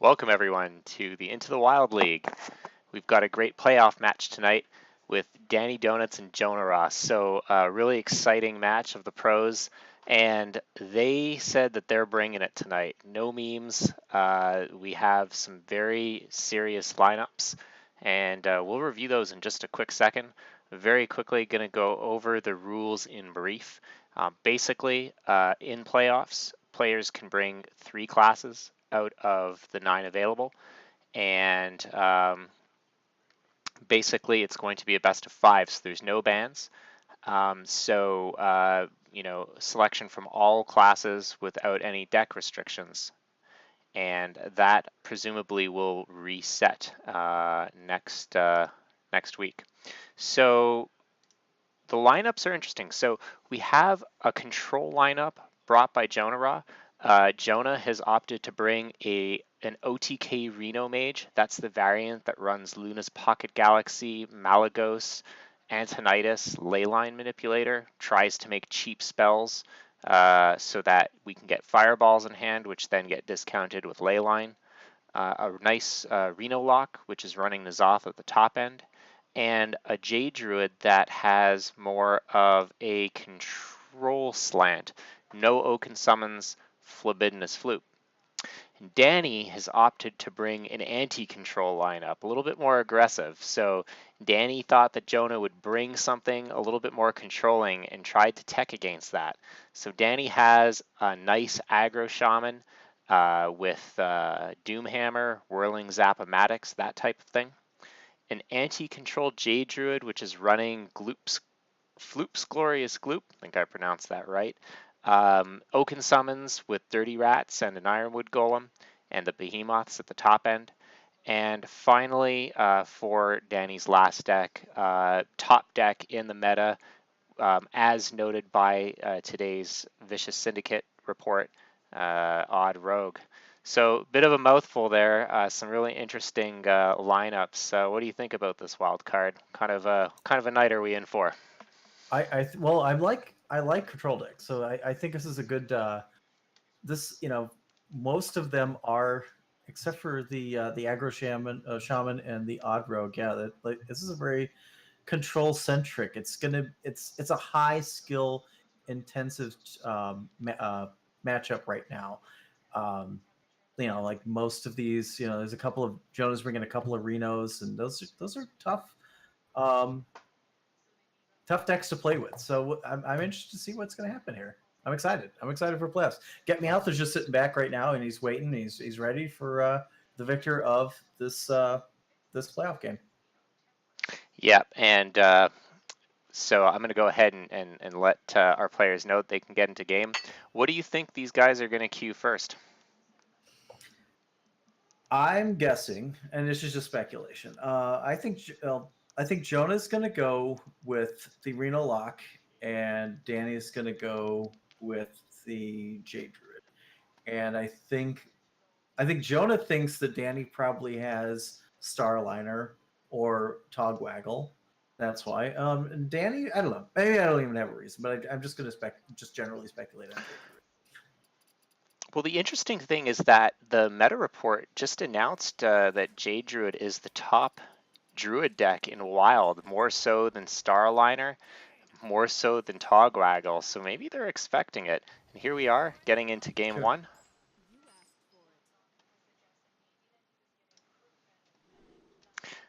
Welcome everyone to the Into the Wild League. We've got a great playoff match tonight with Danny Donuts and JonahRah. So a really exciting match of the pros, and they said that they're bringing it tonight. No memes. We have some very serious lineups, and we'll review those in just a quick second. Very quickly, going to go over the rules in brief. Basically, in playoffs, players can bring 3 classes out of the 9 available, and basically it's going to be a best of 5, so there's no bans. Selection from all classes without any deck restrictions, and that presumably will reset next week. So the lineups are interesting. So we have a control lineup brought by JonahRah. Jonah has opted to bring an OTK Reno Mage. That's the variant that runs Luna's Pocket Galaxy, Malagos, Antonitis, Leyline Manipulator, tries to make cheap spells so that we can get fireballs in hand, which then get discounted with Leyline. A nice Reno Lock, which is running N'Zoth at the top end, and a Jade Druid that has more of a control slant. No Oaken Summons, Phlebidinous Flute. And Danny has opted to bring an anti-control lineup, a little bit more aggressive. So Danny thought that Jonah would bring something a little bit more controlling and tried to tech against that. So Danny has a nice aggro shaman with Doomhammer, Whirling Zap-O-Matics, that type of thing. An anti-control Jade Druid, which is running Floop's Glorious Gloop, I think I pronounced that right. Oaken Summons with Dirty Rats and an Ironwood Golem, and the Behemoths at the top end. And finally, for Danny's last deck, top deck in the meta, as noted by today's Vicious Syndicate report, Odd Rogue. So a bit of a mouthful there. Some really interesting lineups. What do you think about this wild card? Kind of a night are we in for? I like control decks, so I think this is a good. Most of them are, except for the aggro shaman and the odd rogue. Yeah, this is a very control centric. It's a high skill intensive matchup right now. Like most of these, there's a couple of Jonah's bringing a couple of Renos, and those are tough. Tough decks to play with. So I'm interested to see what's going to happen here. I'm excited. I'm excited for playoffs. Get Me Out is just sitting back right now, and he's waiting. He's ready for the victor of this playoff game. Yeah, and so I'm going to go ahead and let our players know that they can get into game. What do you think these guys are going to queue first? I'm guessing, and this is just speculation. I think Jonah's going to go with the Reno Lock, and Danny's going to go with the Jade Druid. And I think Jonah thinks that Danny probably has Starliner or Togwaggle. That's why. And Danny, I don't know. Maybe I don't even have a reason, but I'm just going to just generally speculate on Jade Druid. Well, the interesting thing is that the meta report just announced that Jade Druid is the top Druid deck in Wild, more so than Starliner, more so than Togwaggle. So maybe they're expecting it. And here we are, getting into game 1.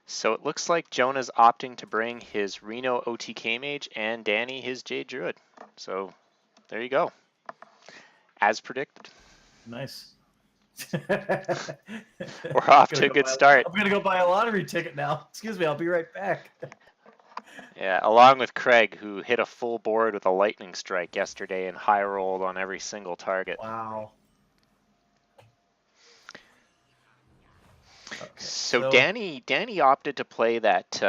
So it looks like Jonah's opting to bring his Reno OTK Mage and Danny his Jade Druid. So there you go. As predicted. Nice. We're off to a good start. I'm going to go buy a lottery ticket now. Excuse me, I'll be right back. Yeah, along with Craig, who hit a full board with a lightning strike yesterday and high rolled on every single target. Wow. Okay, so Danny opted to play that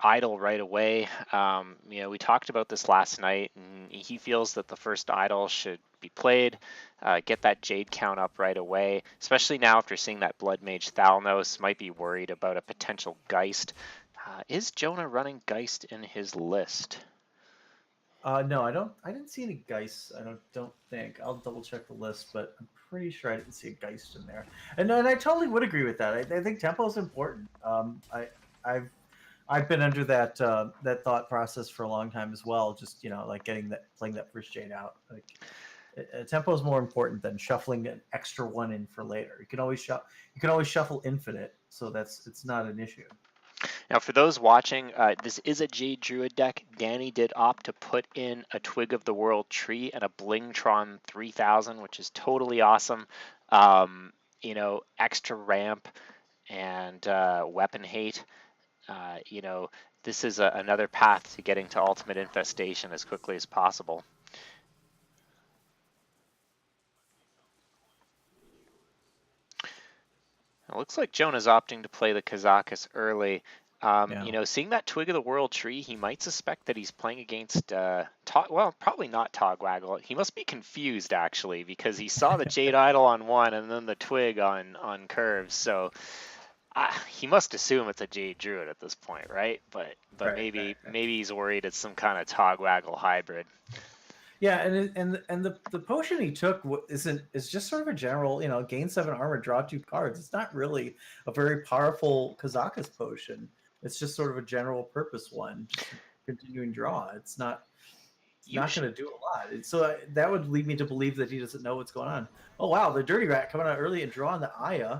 idol right away. We talked about this last night, and he feels that the first idol should be played, get that Jade count up right away, especially now after seeing that Blood Mage Thalnos. Might be worried about a potential Geist. Is Jonah running Geist in his list? No, I don't. I didn't see any Geist. I don't think. I'll double check the list, but I'm pretty sure I didn't see a Geist in there. And I totally would agree with that. I think tempo is important. I've I've been under that thought process for a long time as well. Just like getting that playing that first Jade out. Like tempo is more important than shuffling an extra one in for later. You can always shuffle infinite, so it's not an issue. Now, for those watching, this is a Jade Druid deck. Danny did opt to put in a Twig of the World tree and a Blingtron 3000, which is totally awesome. Extra ramp and weapon hate. Uh, you know, this is another path to getting to Ultimate Infestation as quickly as possible. It looks like Jonah's opting to play the Kazakus early. Yeah. Seeing that Twig of the World tree, he might suspect that he's playing against, well, probably not Togwaggle. He must be confused, actually, because he saw the Jade Idol on one and then the Twig on curves. So he must assume it's a Jade Druid at this point, right? But Right. maybe Right. maybe he's worried it's some kind of Togwaggle hybrid. Yeah, and the potion he took isn't is just sort of a general, gain 7 armor, draw 2 cards. It's not really a very powerful Kazakus potion. It's just sort of a general purpose one, just a continuing draw. It's not Usually, going to do a lot. So that would lead me to believe that he doesn't know what's going on. Oh wow, the Dirty Rat coming out early and drawing the Aya.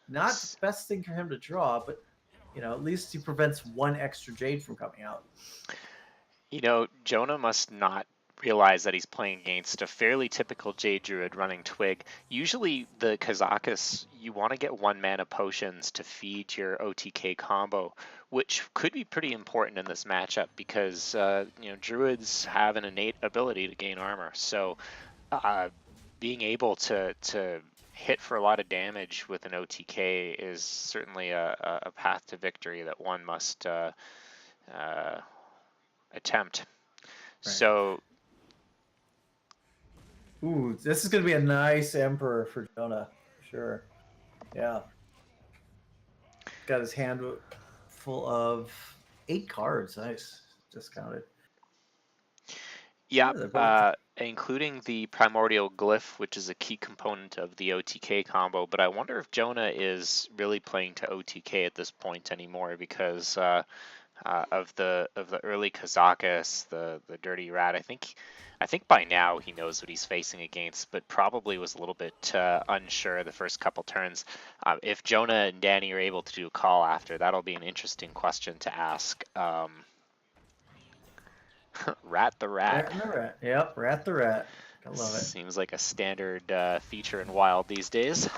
Not the best thing for him to draw, but at least he prevents one extra Jade from coming out. Jonah must not realize that he's playing against a fairly typical Jade Druid running Twig. Usually, the Kazakus, you want to get 1 mana potions to feed your OTK combo, which could be pretty important in this matchup because, Druids have an innate ability to gain armor. So, uh, being able to hit for a lot of damage with an OTK is certainly a path to victory that one must uh, attempt. Right. So Ooh, this is going to be a nice Emperor for Jonah, for sure. Yeah. Got his hand full of 8 cards. Nice. Just counted. yeah, Yeah, they're both. including the Primordial Glyph, which is a key component of the OTK combo. But I wonder if Jonah is really playing to OTK at this point anymore because of the early Kazakus, the Dirty Rat. I think by now he knows what he's facing against, but probably was a little bit unsure the first couple turns. If Jonah and Danny are able to do a call after, that'll be an interesting question to ask. Rat the Rat. Rat and the Rat. Yep, Rat the Rat. I love it. Seems like a standard feature in Wild these days.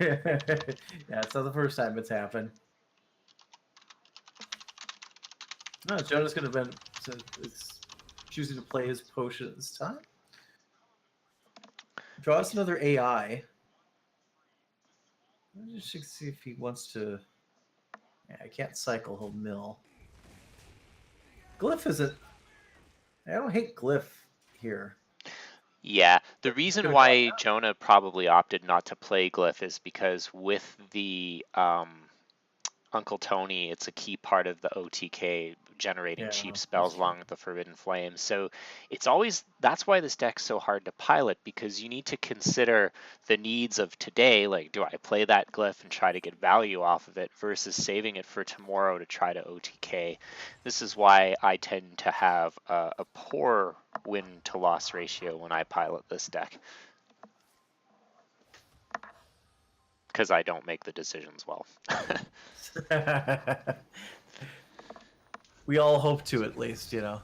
Yeah, it's not the first time it's happened. No, Jonah's going to be it's choosing to play his potion at this time. Draw us another AI. Let's just see if he wants to. Yeah, I can't cycle. He'll mill. Glyph isn't. I don't hate Glyph here. Yeah, the It's reason going to draw why now. Jonah probably opted not to play Glyph is because with the Uncle Tony, it's a key part of the OTK generating Yeah, cheap that's spells true. along with the Forbidden Flame. So that's why this deck's so hard to pilot because you need to consider the needs of today. Like, do I play that glyph and try to get value off of it versus saving it for tomorrow to try to OTK? This is why I tend to have a poor win to loss ratio when I pilot this deck because I don't make the decisions well. We all hope to, at least. All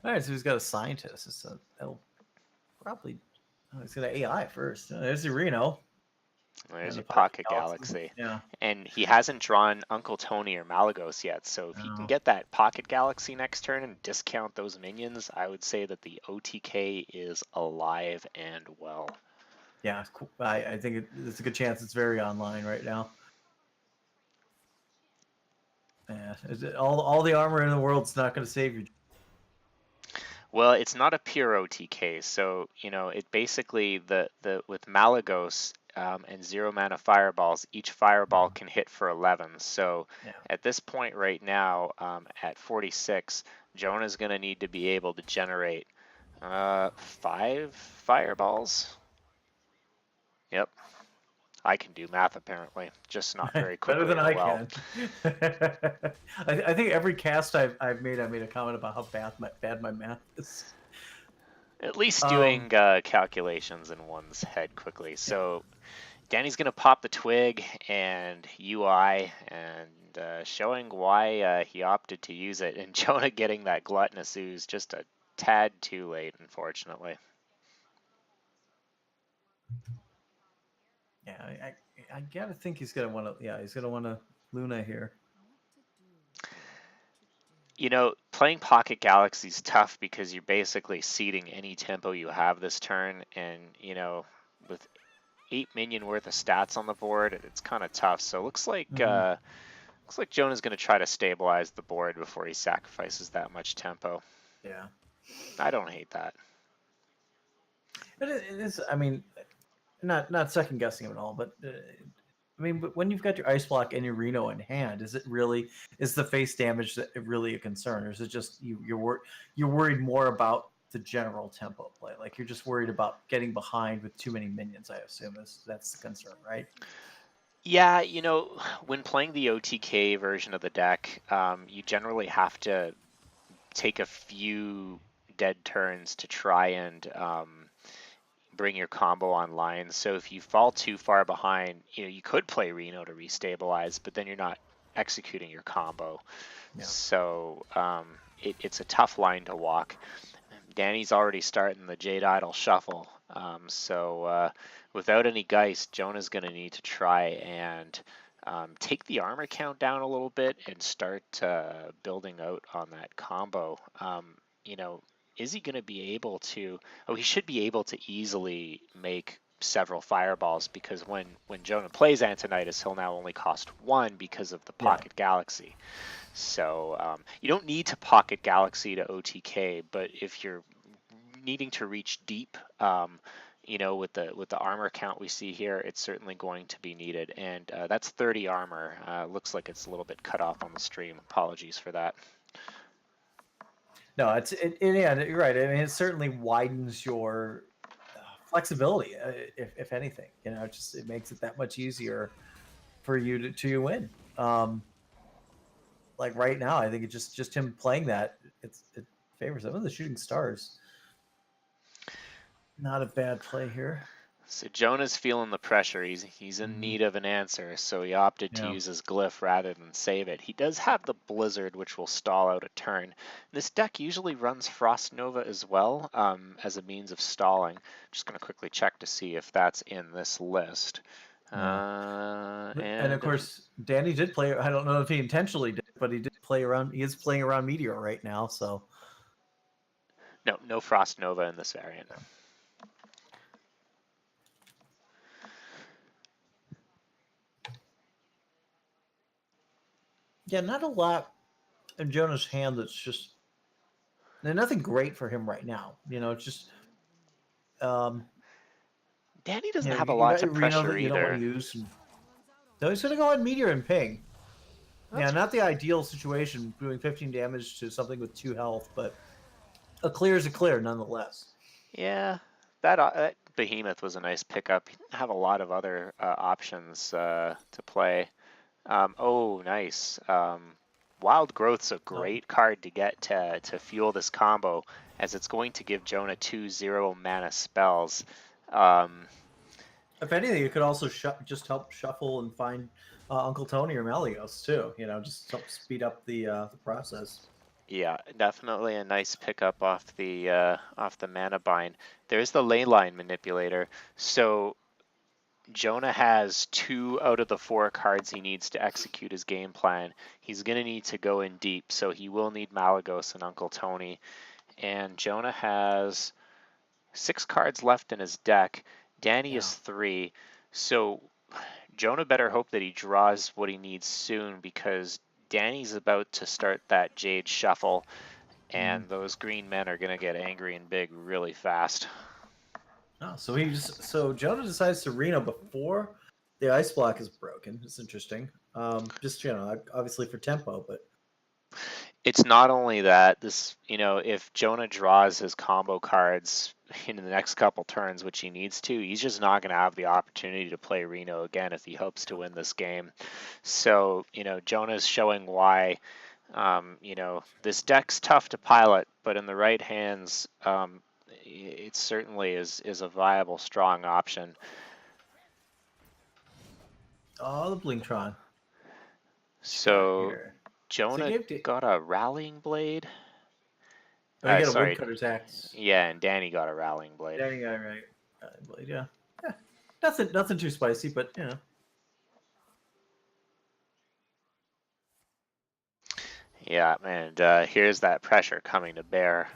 right, so he's got a scientist. That'll probably. Oh, he's got an AI first. There's the Reno There's and the your Pocket Pocket Galaxy. Galaxy. Yeah. And he hasn't drawn Uncle Tony or Malagos yet, so if he can Oh. get that Pocket Galaxy next turn and discount those minions, I would say that the OTK is alive and well. Yeah, cool. I think it's a good chance it's very online right now. Yeah, all the armor in the world's not going to save you. Well, it's not a pure OTK, so it basically the with Malagos and 0 mana fireballs, each fireball can hit for 11. So Yeah. at this point right now, at 46, Jonah's going to need to be able to generate 5 fireballs. Yep, I can do math apparently, just not very Better quickly than or I well. can. I think every cast I've made, I made a comment about how bad my math is. At least Um, doing calculations in one's head quickly. yeah. So Danny's going to pop the twig and UI and showing why he opted to use it. And Jonah getting that gluttonous ooze just a tad too late, unfortunately. Yeah, I gotta think he's gonna want to. Yeah, he's gonna want to Luna here. You know, playing Pocket Galaxy is tough because you're basically seeding any tempo you have this turn. And, you know, with 8 minion worth of stats on the board, it's kind of tough. So it Mm-hmm. looks like Jonah's going to try to stabilize the board before he sacrifices that much tempo. Yeah, I don't hate that. it is. I mean, not second guessing him at all, but I mean, but when you've got your ice block and your Reno in hand, is the face damage that really a concern, or is it just you're worried more about the general tempo play? Like you're just worried about getting behind with too many minions. I assume that's the concern, right? Yeah, you know, when playing the OTK version of the deck, you generally have to take a few dead turns to try and bring your combo online. So if you fall too far behind, you know, you could play Reno to restabilize, but then you're not executing your combo. Yeah. So it's a tough line to walk. Danny's already starting the Jade Idol shuffle. So without any Geist, Jonah's going to need to try and take the armor count down a little bit and start building out on that combo. You know, is he going to be able to? Oh, he should be able to easily make several fireballs because when Jonah plays Antonidas, he'll now only cost 1 because of the Yeah. Pocket Galaxy. So you don't need to Pocket Galaxy to OTK, but if you're needing to reach deep, you know, with the armor count we see here, it's certainly going to be needed. And that's 30 armor. Looks like it's a little bit cut off on the stream. Apologies for that. No, yeah, you're right. I mean, it certainly widens your flexibility, if anything. You know, it makes it that much easier for you to win. Like right now, I think it's just him playing that. It favors him. The shooting stars. Not a bad play here. So Jonah's feeling the pressure. He's in Mm-hmm. need of an answer, so he opted to Yeah. use his glyph rather than save it. He does have the Blizzard, which will stall out a turn. This deck usually runs Frost Nova as well as a means of stalling. Just going to quickly check to see if that's in this list. No. And of And course, Danny did play. I don't know if he intentionally did, but he did play around. He is playing around Meteor right now. So no Frost Nova in this variant. yeah, not a lot in Jonah's hand. That's just nothing great for him right now. You know, it's just um, Danny doesn't you know, have a you lot got to your Reno pressure that you don't want to either. use. So he's going to go on Meteor and Ping. Yeah, That's not the ideal situation, doing 15 damage to something with 2 health, but a clear is a clear nonetheless. Yeah, that Behemoth was a nice pickup. He didn't have a lot of other options to play. Oh, nice. Wild Growth's a No. great card to get to fuel this combo, as it's going to give Jonah 2 mana spells. Um, If anything, it could also just help shuffle and find Uncle Tony or Melios too. You know, just help speed up the process. yeah, definitely a nice pickup off the mana bind. There's the ley line manipulator. So Jonah has 2 out of the 4 cards he needs to execute his game plan. He's going to need to go in deep, so he will need Malagos and Uncle Tony. And Jonah has 6 cards left in his deck. Danny Yeah. is 3. So Jonah better hope that he draws what he needs soon, because Danny's about to start that Jade shuffle, Mm. and those green men are going to get angry and big really fast. Oh, so Jonah decides to Reno before the ice block is broken. It's interesting. Just obviously for tempo, but it's not only that this, if Jonah draws his combo cards in the next couple turns, which he needs to, he's just not going to have the opportunity to play Reno again if he hopes to win this game. So, Jonah's showing why, this deck's tough to pilot, but in the right hands, it certainly is a viable, strong option. Oh, the Blinktron. So Jonah gave got a rallying blade. Oh, you got a Sorry, woodcutter's axe. yeah, and Danny got a rallying blade. Danny got right. Blade, yeah. Nothing too spicy, but Yeah, and here's that pressure coming to bear.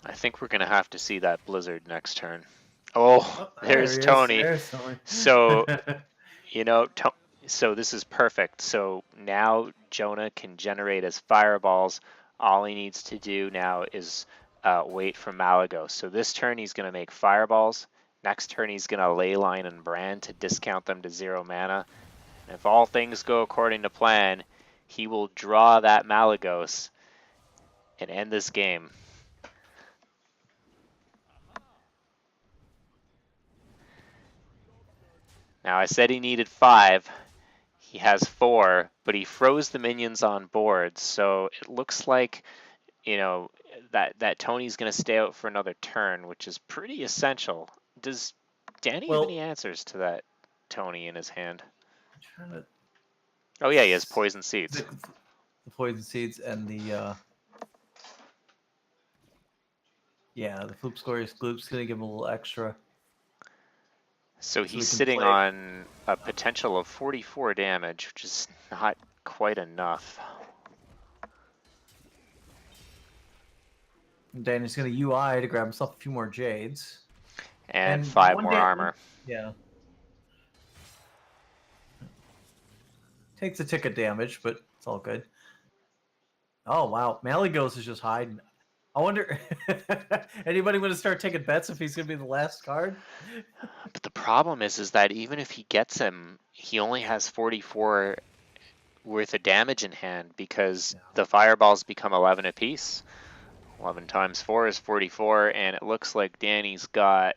I think we're gonna have to see that blizzard next turn. Oh, there's Tony. So, so this is perfect. So now Jonah can generate his fireballs. All he needs to do now is wait for Malagos. So this turn he's gonna make fireballs. Next turn he's gonna leyline and brand to discount them to 0 mana. And if all things go according to plan, he will draw that Malagos and end this game. Now I said he needed 5. He has 4, but he froze the minions on board, so it looks like, that Tony's going to stay out for another turn, which is pretty essential. Does Danny have any answers to that Tony in his hand? Oh yeah, he has poison seeds. The poison seeds and the the Floop Glorious Gloop's gonna give him a little extra. So he's sitting on a potential of 44 damage, which is not quite enough. And Danny's gonna UI to grab himself a few more Jades. And 5 more armor. Yeah. Takes a tick of damage, but it's all good. Oh, wow. Malagos is just hiding. I wonder, anybody want to start taking bets if he's going to be the last card? But the problem is that even if he gets him, he only has 44 worth of damage in hand because the fireballs become 11 apiece. 11 times 4 is 44, and it looks like Danny's got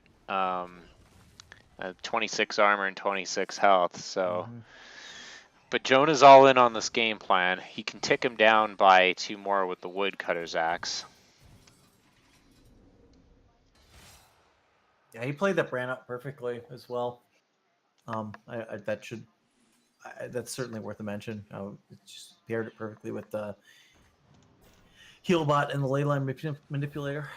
26 armor and 26 health, so... But Jonah's all in on this game plan. He can tick him down by 2 more with the woodcutter's axe. Yeah, he played that brand out perfectly as well. That's certainly worth a mention. It just paired it perfectly with the Healbot and the Leyline Manipulator.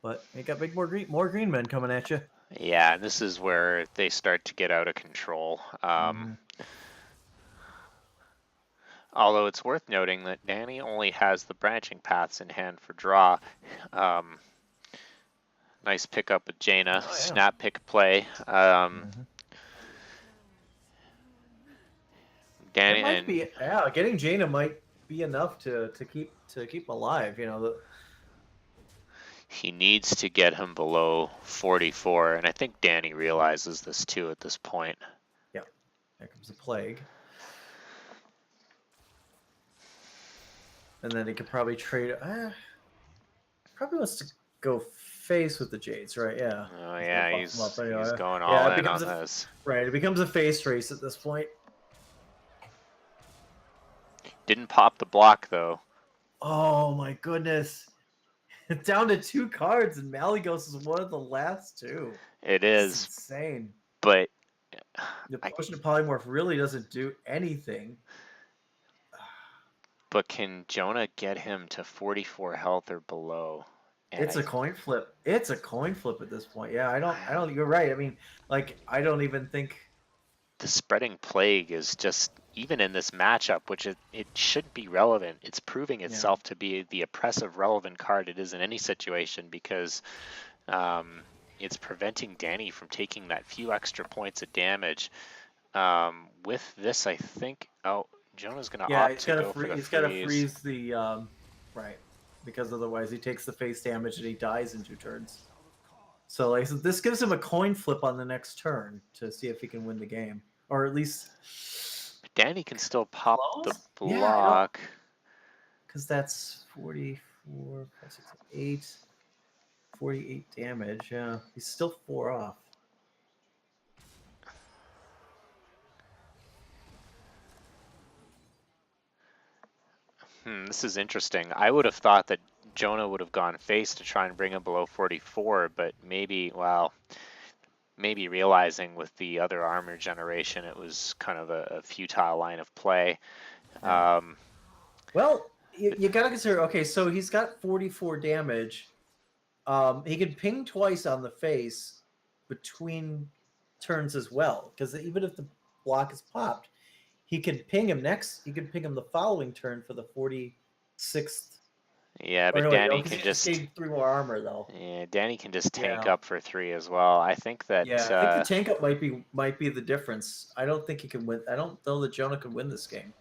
But you got more green men coming at you. Yeah, and this is where they start to get out of control. Although it's worth noting that Danny only has the branching paths in hand for draw. Nice pickup with Jaina. Oh, yeah. Snap pick play. Danny and getting Jaina might be enough to keep him alive. He needs to get him below 44, and I think Danny realizes this too at this point. Yeah, there comes the plague. And then he could probably trade. Probably wants to go face with the Jades, right? Yeah. Oh yeah, he's going all in on this. Right, it becomes a face race at this point. Didn't pop the block though. Oh my goodness! Down to 2 cards, and Malagos is one of the last 2. It is insane. But the potion of polymorph really doesn't do anything. But can Jonah get him to 44 health or below? And it's a coin flip. It's a coin flip at this point. Yeah, I don't. You're right. I mean, I don't even think the spreading plague is just, even in this matchup, which it shouldn't be relevant. It's proving itself to be the oppressive, relevant card it is in any situation because it's preventing Danny from taking that few extra points of damage. With this, I think. Oh. Jonah's going to opt to go for the freeze. He's got to freeze the, right, because otherwise he takes the face damage and he dies in 2 turns. So this gives him a coin flip on the next turn to see if he can win the game. Or at least Danny can still pop the Close? Yeah, I don't, block. because that's 44, 5, 6, 8, 48 damage. Yeah, he's still 4 off. This is interesting. I would have thought that Jonah would have gone face to try and bring him below 44, but maybe, well, maybe realizing with the other armor generation, it was kind of a futile line of play. Yeah. Um, Well, you got to consider. Okay, so he's got 44 damage. He can ping twice on the face between turns as well, because even if the block is popped, he could ping him next. He could ping him the following turn for the 46th. yeah, Or but no, wait, no, Danny because can he just just gained 3 more armor though. yeah, Danny can just tank Yeah, up for 3 as well. I think that yeah. I think the tank up might be the difference. I don't think he can win. I don't know that Jonah can win this game.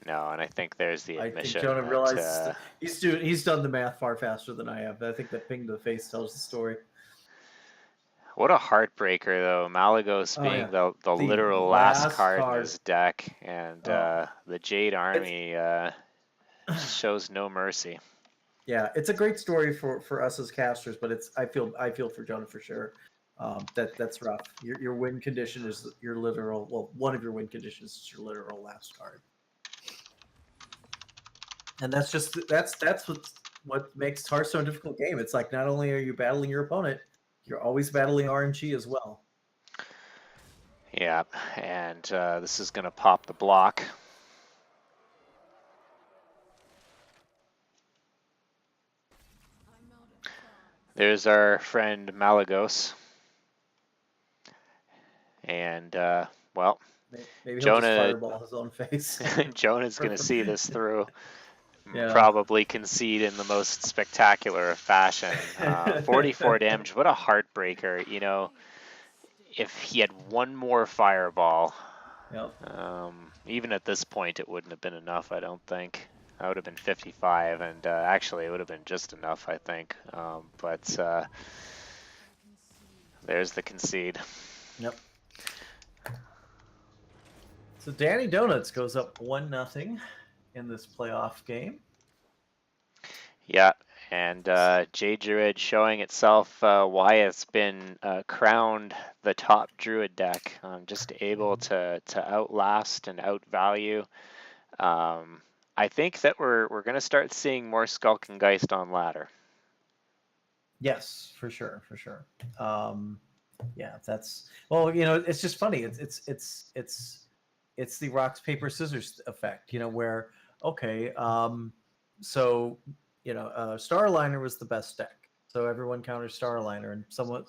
no, and I think there's the I think admission Jonah that realizes he's done the math far faster than I have. I think that ping to the face tells the story. what a heartbreaker though. Malagos Oh being yeah, the the literal last last card in card. his deck, and Oh, the Jade it's Army shows no mercy. yeah, it's a great story for us as casters, but it's I feel for Jonah for sure. That's rough. Your win condition is your literal. Well, one of your win conditions is your literal last card, and that's what makes Hearthstone a difficult game. It's like not only are you battling your opponent, you're always battling RNG as well. Yeah, and this is going to pop the block. There's our friend Malagos. And, well, Maybe he'll just Jonah fireball his own face. Jonah's going to see this through. Yeah. Probably concede in the most spectacular fashion. 44 damage. What a heartbreaker. You know, if he had one more fireball, Yep. even at this point, it wouldn't have been enough, I don't think. That would have been 55, and actually, it would have been just enough, I think. But there's the concede. Yep. So Danny Donuts goes up 1-0 in this playoff game. Yeah, and Jade Druid showing itself why it's been crowned the top Druid deck. Just able to outlast and outvalue. I think that we're going to start seeing more Skulking Geist on ladder. Yes, for sure, for sure. Yeah, that's well, it's just funny. It's the rocks paper scissors effect, where okay, so Starliner was the best deck, so everyone counters Starliner, and somewhat,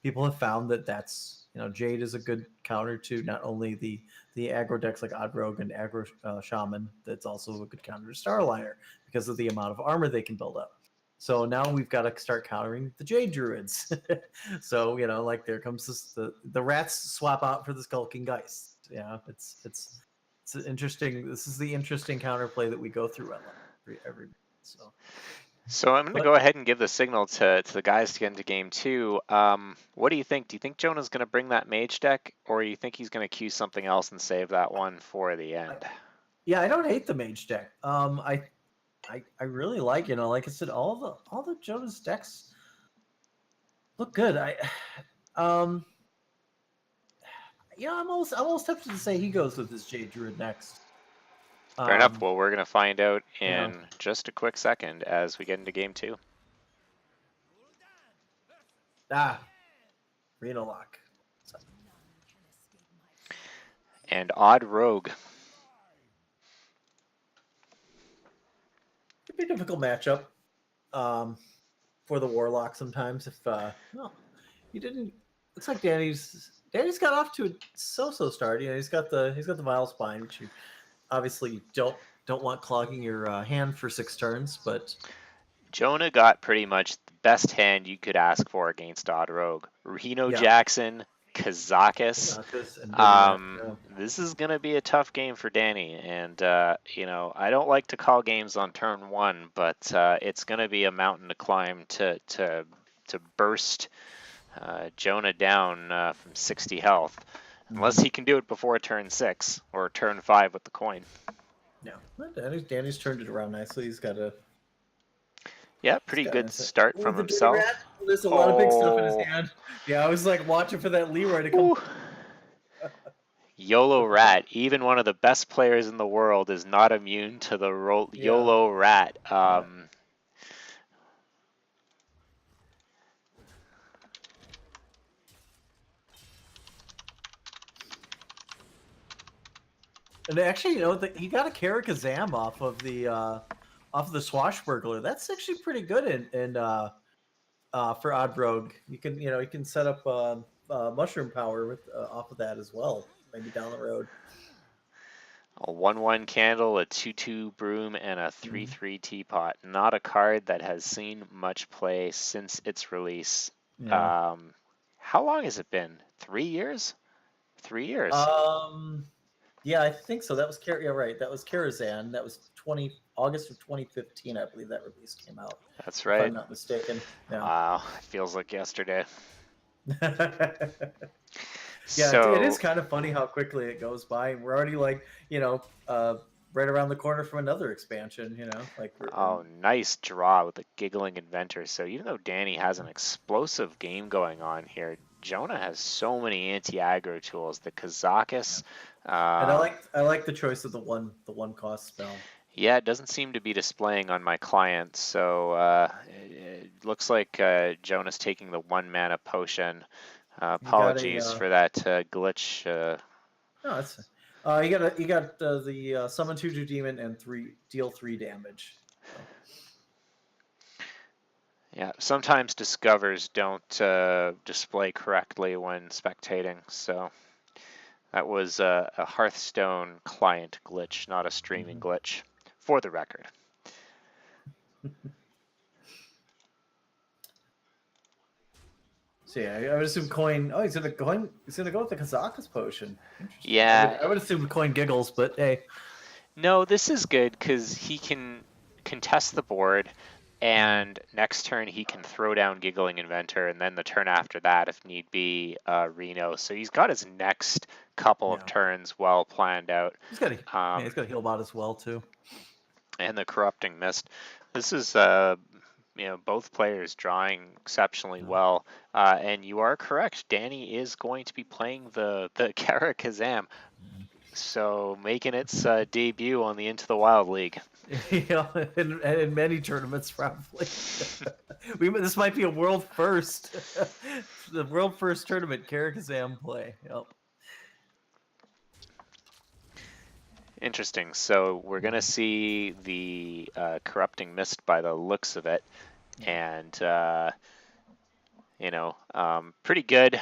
people have found that that's Jade is a good counter to not only the aggro decks like Odd Rogue and aggro Shaman, that's also a good counter to Starliner because of the amount of armor they can build up. So now we've got to start countering the Jade Druids. So like there comes the rats swap out for the Skulking Geist. Yeah, it's interesting. This is the interesting counterplay that we go through every So I'm going to go ahead and give the signal to the guys to get into game 2. What do you think? Do you think Jonah's going to bring that mage deck, or do you think he's going to cue something else and save that one for the end? Yeah, I don't hate the mage deck. I really like, like I said, all the Jonah's decks look good. I'm almost tempted to say he goes with his Jade Druid next. Fair enough. Well, we're going to find out in just a quick second as we get into game 2. Reno Lock. And Odd Rogue. Could be a difficult matchup for the Warlock sometimes. If he didn't, looks like Danny's got off to a so-so start. He's got the Vile Spine, which you obviously don't want clogging your hand for 6 turns, but Jonah got pretty much the best hand you could ask for against Odd Rogue. Reno Jackson, Kazakus. This is going to be a tough game for Danny, and I don't like to call games on turn 1, but it's going to be a mountain to climb to burst Jonah down from 60 health. Unless he can do it before turn 6 or turn 5 with the coin. Yeah, well, Danny's turned it around nicely. Yeah, He's pretty got good nice. start Oh, from the dirty rat. himself. There's a lot of big stuff in his Oh, hand. Yeah, I was like watching for that Leroy to come. whew. YOLO Rat. Even one of the best players in the world is not immune to the Yeah. YOLO Rat. Yeah. And actually, he got a Karakazam off of the Swashbuckler. That's actually pretty good in for Odd Rogue. You can set up mushroom power with off of that as well. Maybe down the road. A 1/1 candle, a 2/2 broom, and a 3/3 teapot. Not a card that has seen much play since its release. Yeah. How long has it been? 3 years? 3 years. Yeah, I think so. That was yeah, right. That was Karazhan. That was August of 2015, I believe that release came out. That's If I'm right. not mistaken. Yeah. Wow, it feels like yesterday. Yeah, it is So, kind of funny how quickly it goes by. We're already like, right around the corner from another expansion, like we're in. oh, nice draw with the giggling inventor. So even though Danny has an explosive game going on here, Jonah has so many anti-aggro tools. The Kazakus, And um, I like the choice of the one cost spell. yeah, it doesn't seem to be displaying on my client. So it looks like Jonah's taking the 1 mana potion. You got a Apologies for that glitch. no, it's you got the summon 2/2 demon and deal 3 damage. So. Yeah, sometimes discovers don't display correctly when spectating, so that was a Hearthstone client glitch, not a streaming glitch, for the record. So yeah, I would assume coin. Oh, he's gonna go. He's gonna go with the Kazakus potion. Interesting. Yeah, I would assume coin giggles, but hey. no, this is good because he can contest the board, and next turn he can throw down Giggling Inventor, and then the turn after that, if need be, Reno. So he's got his next couple of Yeah. turns well planned out. He's got a heal bot as well too. And the Corrupting Mist. This is both players drawing exceptionally well, and you are correct. Danny is going to be playing the Karakazam, so making its debut on the Into the Wild League. Yeah, in many tournaments probably. This might be a world first, the world first tournament Karakazam play. Yep. Interesting. So we're going to see the Corrupting Mist by the looks of it, and pretty good.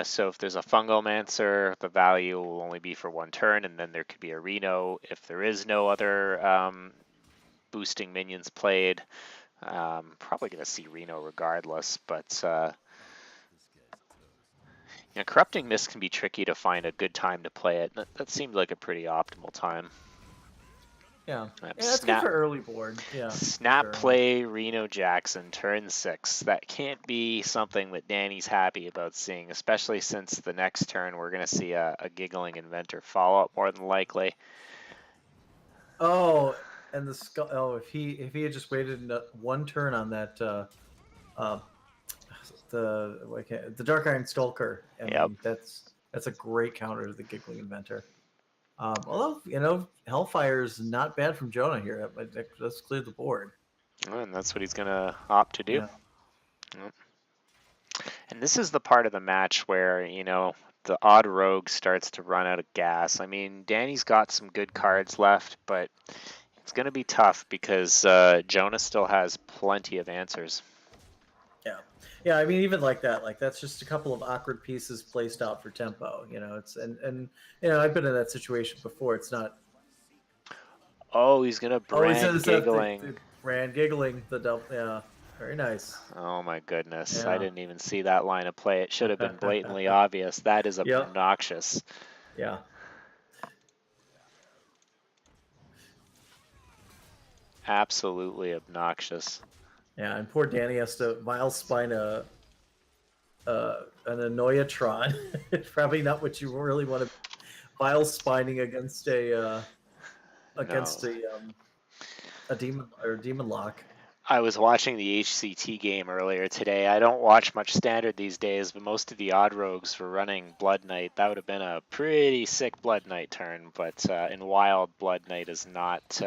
So if there's a Fungalmancer, the value will only be for 1 turn, and then there could be a Reno if there is no other boosting minions played. Probably going to see Reno regardless, but Corrupting Mist can be tricky to find a good time to play it. That seemed like a pretty optimal time. Yeah, that's good for early board. Yeah. Snap sure. play Reno Jackson, turn 6. That can't be something that Danny's happy about seeing, especially since the next turn we're going to see a Giggling Inventor follow up more than likely. Oh, and the skull. Oh, if he had just waited 1 turn on that, the Dark Iron Skulker. I mean, that's a great counter to the Giggling Inventor. Although Hellfire is not bad from Jonah here. Let's clear the board. And that's what he's going to opt to do. Yeah. And this is the part of the match where, the odd rogue starts to run out of gas. I mean, Danny's got some good cards left, but it's going to be tough because Jonah still has plenty of answers. Yeah, I mean, even like that, that's just a couple of awkward pieces placed out for tempo. It's and I've been in that situation before. It's not. Oh, he's gonna brand giggling. The brand giggling. The double. Yeah, very nice. Oh my goodness! Yeah. I didn't even see that line of play. It should have been blatantly obvious. That is obnoxious. Yeah. Absolutely obnoxious. Yeah, and poor Danny has to Miles Spine an Annoyatron. It's probably not what you really want to bile spining against No. a demon or demon lock. I was watching the HCT game earlier today. I don't watch much standard these days, but most of the odd rogues were running Blood Knight. That would have been a pretty sick Blood Knight turn, but in Wild, Blood Knight is not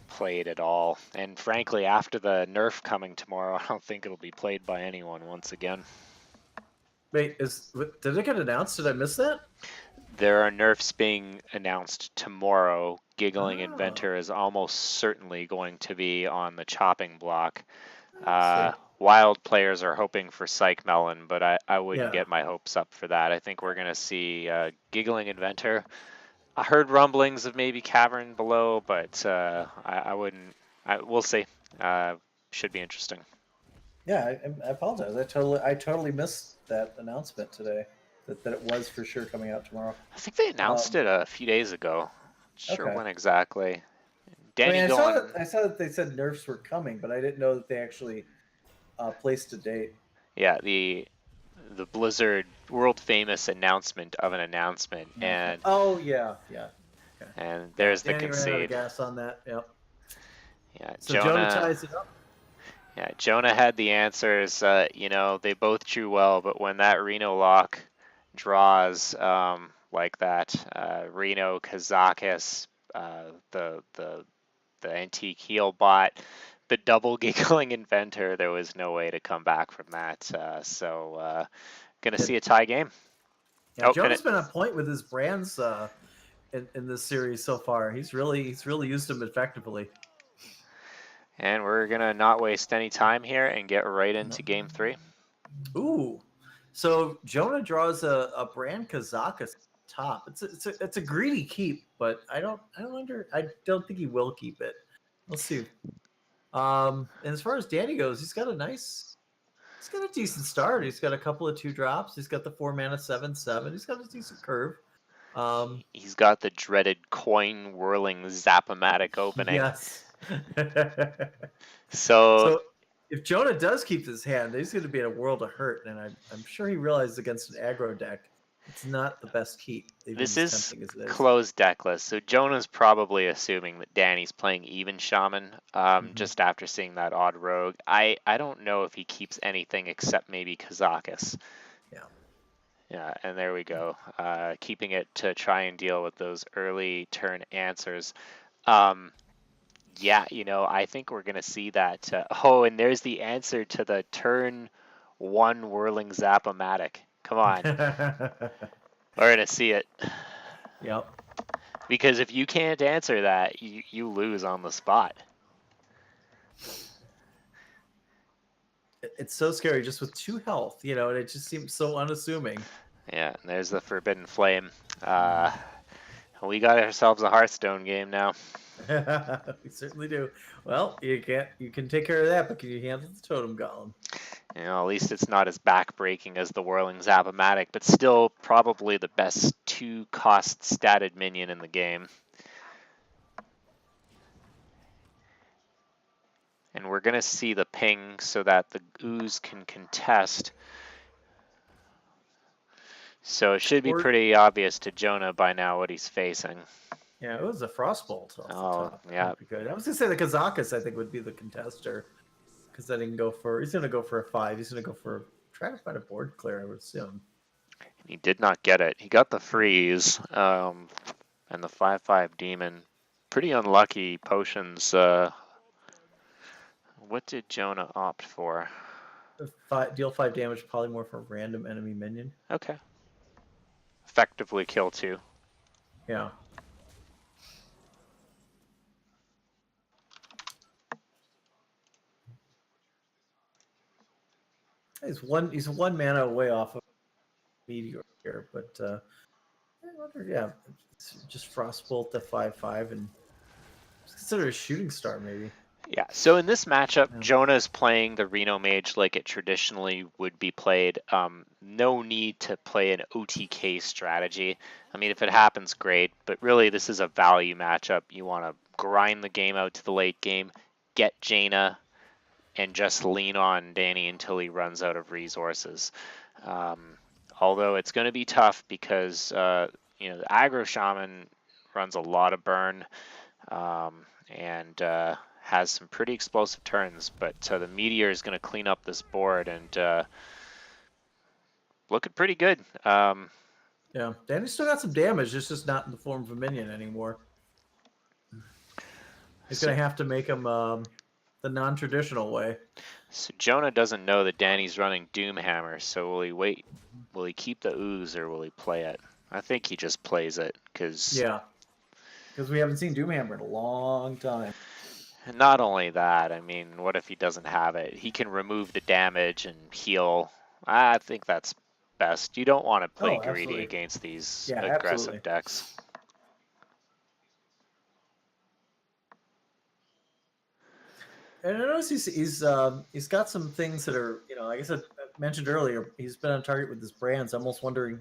played at all. And frankly, after the nerf coming tomorrow, I don't think it'll be played by anyone once again. Wait, did it get announced? Did I miss that? There are nerfs being announced tomorrow. Giggling Oh, Inventor is almost certainly going to be on the chopping block. I see. Wild players are hoping for Psych Melon, but I wouldn't Yeah. get my hopes up for that. I think we're going to see Giggling Inventor. I heard rumblings of maybe Cavern Below, but I wouldn't. We'll see. Should be interesting. Yeah, I apologize. I totally missed that announcement today. That it was for sure coming out tomorrow. I think they announced Um, it a few days ago. Not sure okay. when exactly. I mean, Danny going. I saw that they said nerfs were coming, but I didn't know that they actually placed a date. Yeah, the Blizzard world famous announcement of an announcement, Announcement. Oh yeah, yeah. Okay. and Yeah, there's the Danny ran out of concede. gas on that. Yep. Yeah, So Jonah Jonah. ties it up. Yeah, Jonah had the answers. They both drew well, but when that Reno lock draws like that, Reno, Kazakis, the antique heel bot, the double giggling inventor, there was no way to come back from that. Gonna Yeah, see a tie game. yeah. Oh, and Jonah's been on point with his brands in this series so far. He's really used them effectively. we're gonna not waste any time here and get right into game 3. Ooh, so Jonah draws a brand Kazakus top. It's a greedy keep, but I don't think he will keep it. Let's see. And as far as Danny goes, he's got a decent start. He's got a couple of 2 drops. He's got the 4 mana 7/7. He's got a decent curve. Um, He's got the dreaded coin whirling Zap-O-Matic opening. yes. So So if Jonah does keep his hand, he's going to be in a world of hurt, and I'm sure he realizes against an aggro deck, it's not the best keep, even this as is tempting as it is. closed deck list. So Jonah's probably assuming that Danny's playing even shaman. Just after seeing that odd rogue, I don't know if he keeps anything except maybe Kazakis. Yeah. Yeah, and there we go. Keeping it to try and deal with those early turn answers. Yeah, I think we're gonna see that. And there's the answer to the turn 1 whirling Zap-O-Matic. Come on, we're gonna see it. Yep. Because if you can't answer that, you lose on the spot. It's so scary just with 2 health, and it just seems so unassuming. Yeah, and there's the Forbidden Flame. We got ourselves a Hearthstone game now. We certainly do. Well, you can take care of that, but can you handle the totem golem? At least it's not as backbreaking as the whirling Zap-O-Matic, but still probably the best 2-cost statted minion in the game. And we're going to see the ping so that the ooze can contest. So it should be pretty obvious to Jonah by now what he's facing. Yeah, it was a Frostbolt off the top. Yeah. That'd be good. I was going to say the Kazakus, I think, would be the contester. Because then he's going to go for a 5. He's going to go for, try to find a board clear, I would assume. He did not get it. He got the freeze and the 5/5 demon. Pretty unlucky potions. What did Jonah opt for? Deal 5 damage, polymorph a random enemy minion. Okay. Effectively kill 2. Yeah. He's one mana away off of Meteor here, but I wonder, yeah, it's just Frostbolt the 5/5 and consider a shooting star maybe. Yeah, so in this matchup, Jonah's playing the Reno Mage like it traditionally would be played. No need to play an OTK strategy. I mean, if it happens, great, but really this is a value matchup. You want to grind the game out to the late game, get Jaina, and just lean on Danny until he runs out of resources. Although it's going to be tough because the aggro shaman runs a lot of burn, and has some pretty explosive turns, but the meteor is going to clean up this board and looking pretty good. Yeah, Danny's still got some damage. It's just not in the form of a minion anymore. He's So, going to have to make him the non-traditional way. so Jonah doesn't know that Danny's running Doomhammer, so will he wait? Will he keep the ooze or will he play it? I think he just plays it because we haven't seen Doomhammer in a long time. not only that, I mean, what if he doesn't have it? He can remove the damage and heal. I think that's best. You don't want to play greedy Absolutely. against these Yeah, aggressive absolutely. decks. And I notice he's got some things that are, like I said, mentioned earlier, he's been on target with his brands. I'm almost wondering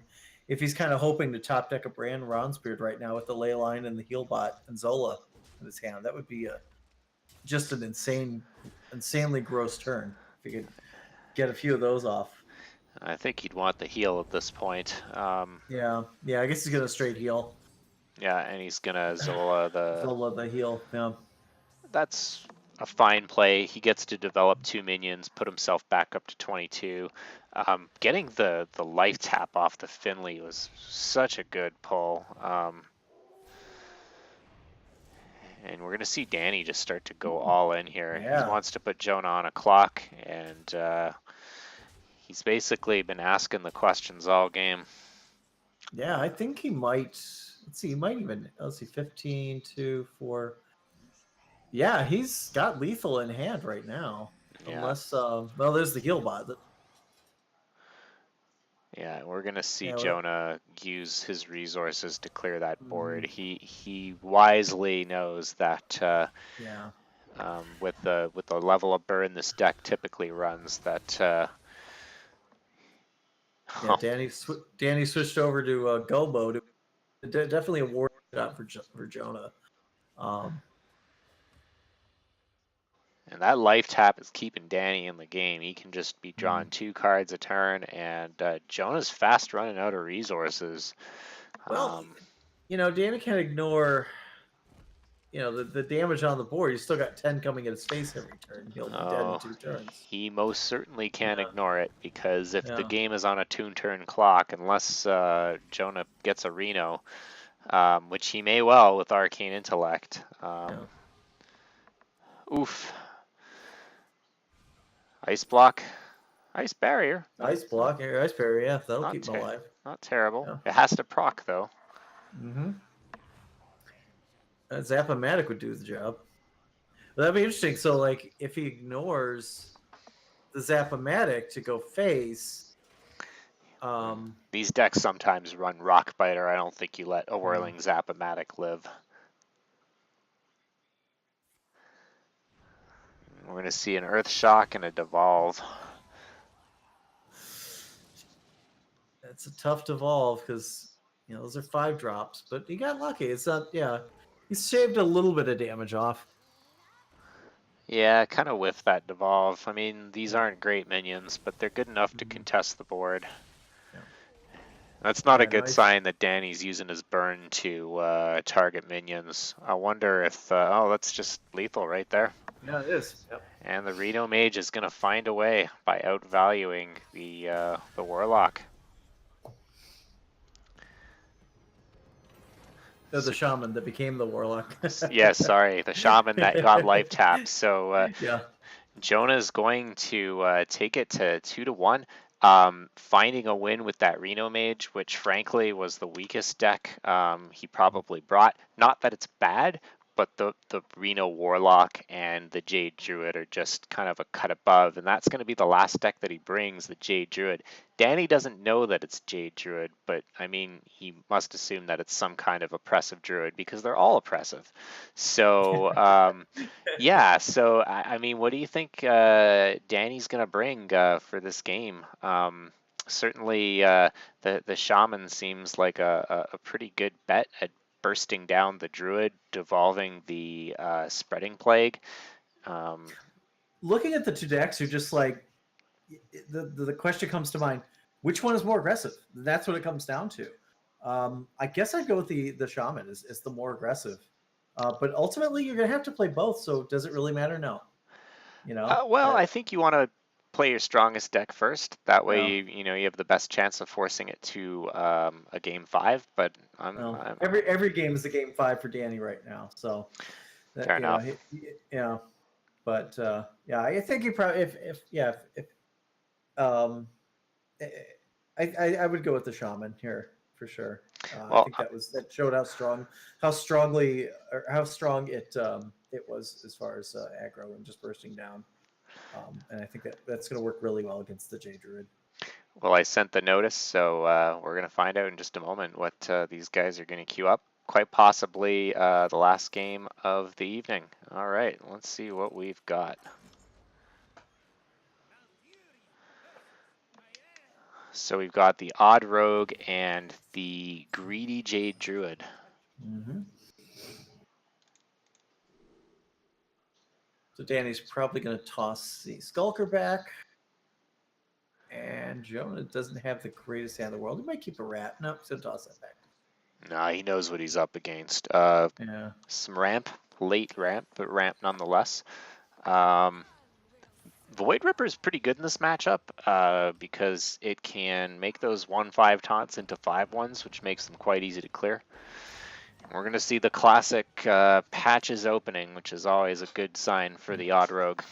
if he's kind of hoping to top deck a brand Rondspear right now with the ley line and the Healbot and Zola in his hand. That would be just an insanely gross turn if he could get a few of those off. I think he'd want the heal at this point. Yeah, I guess he's gonna straight heal. Yeah, and he's gonna Zola the heal. Yeah, that's a fine play. He gets to develop 2 minions, put himself back up to 22. Getting the life tap off the Finley was such a good pull. And we're going to see Danny just start to go all in here. Yeah. He wants to put Jonah on a clock, and he's basically been asking the questions all game. Yeah, I think he might. Let's see, he might even. Let's see, 15, 2, 4. Yeah, he's got lethal in hand right now. Yeah. Unless, there's the heal bot. Yeah, we're gonna see Jonah use his resources to clear that board. He wisely knows that with the level of burn this deck typically runs, that yeah, Danny switched over to go mode. Definitely a war shot for Jonah. And that life tap is keeping Danny in the game. He can just be drawing 2 cards a turn, and Jonah's fast running out of resources. Well, Danny can't ignore, the damage on the board. He's still got 10 coming at his face every turn. He'll be dead in 2 turns. He most certainly can't ignore it, because if the game is on a 2-turn clock, unless Jonah gets a Reno, which he may well with Arcane Intellect. Oof. Ice block, ice barrier. Ice block, ice barrier, yeah, that'll keep him alive. Not terrible. Yeah. It has to proc though. Zap-O-Matic would do the job. Well, that'd be interesting. So, like, if he ignores the Zap-O-Matic to go face, these decks sometimes run Rock Biter. I don't think you let a Whirling Zap-O-Matic live. We're going to see an Earth Shock and a Devolve. It's a tough Devolve because, those are 5 drops, but he got lucky. It's not, he's shaved a little bit of damage off. Yeah, kind of whiffed that Devolve. I mean, these aren't great minions, but they're good enough to contest the board. Yeah. That's not a good sign that Danny's using his burn to target minions. I wonder if... that's just lethal right there. Yeah, it is. Yep. And the Reno Mage is going to find a way by outvaluing the Warlock. The Shaman that became the Warlock. Sorry, the Shaman that got life tapped. So Jonah is going to take it to 2-1. Finding a win with that Reno Mage, which frankly was the weakest deck he probably brought. Not that it's bad, but the Reno Warlock and the Jade Druid are just kind of a cut above, and that's going to be the last deck that he brings, the Jade Druid. Danny doesn't know that it's Jade Druid, but I mean, he must assume that it's some kind of oppressive Druid because they're all oppressive. So, so I mean, what do you think Danny's going to bring for this game? Certainly, the Shaman seems like a pretty good bet at bursting down the Druid, devolving the Spreading Plague. looking at the two decks, you're just like, the question comes to mind: which one is more aggressive? That's what it comes down to. I guess I'd go with the shaman is the more aggressive, but ultimately you're gonna have to play both. So does it really matter? No, you know. Well, I think you want to play your strongest deck first. That way, No. you have the best chance of forcing it to a game 5. But No. I'm Every game is a game 5 for Danny right now. So fair enough. but yeah, I think he probably if um, I would go with the shaman here for sure. I Well, think that showed how strongly or how strong it was as far as aggro and just bursting down. And I think that's going to work really well against the J Druid. I sent the notice, so we're gonna find out in just a moment what these guys are gonna queue up. Quite possibly the last game of the evening. All right, let's see what we've got. So we've got the Odd Rogue and the Greedy Jade Druid. Mm-hmm. So Danny's probably going to toss the Skulker back. And Jonah doesn't have the greatest hand in the world. He might keep a rat. No, he's going to toss that back. Nah, he knows what he's up against. Yeah. Some ramp, late ramp, but ramp nonetheless. Void Ripper is pretty good in this matchup because it can make those 1/5 taunts into 5/1s, which makes them quite easy to clear. We're going to see the classic patches opening, which is always a good sign for the Odd Rogue.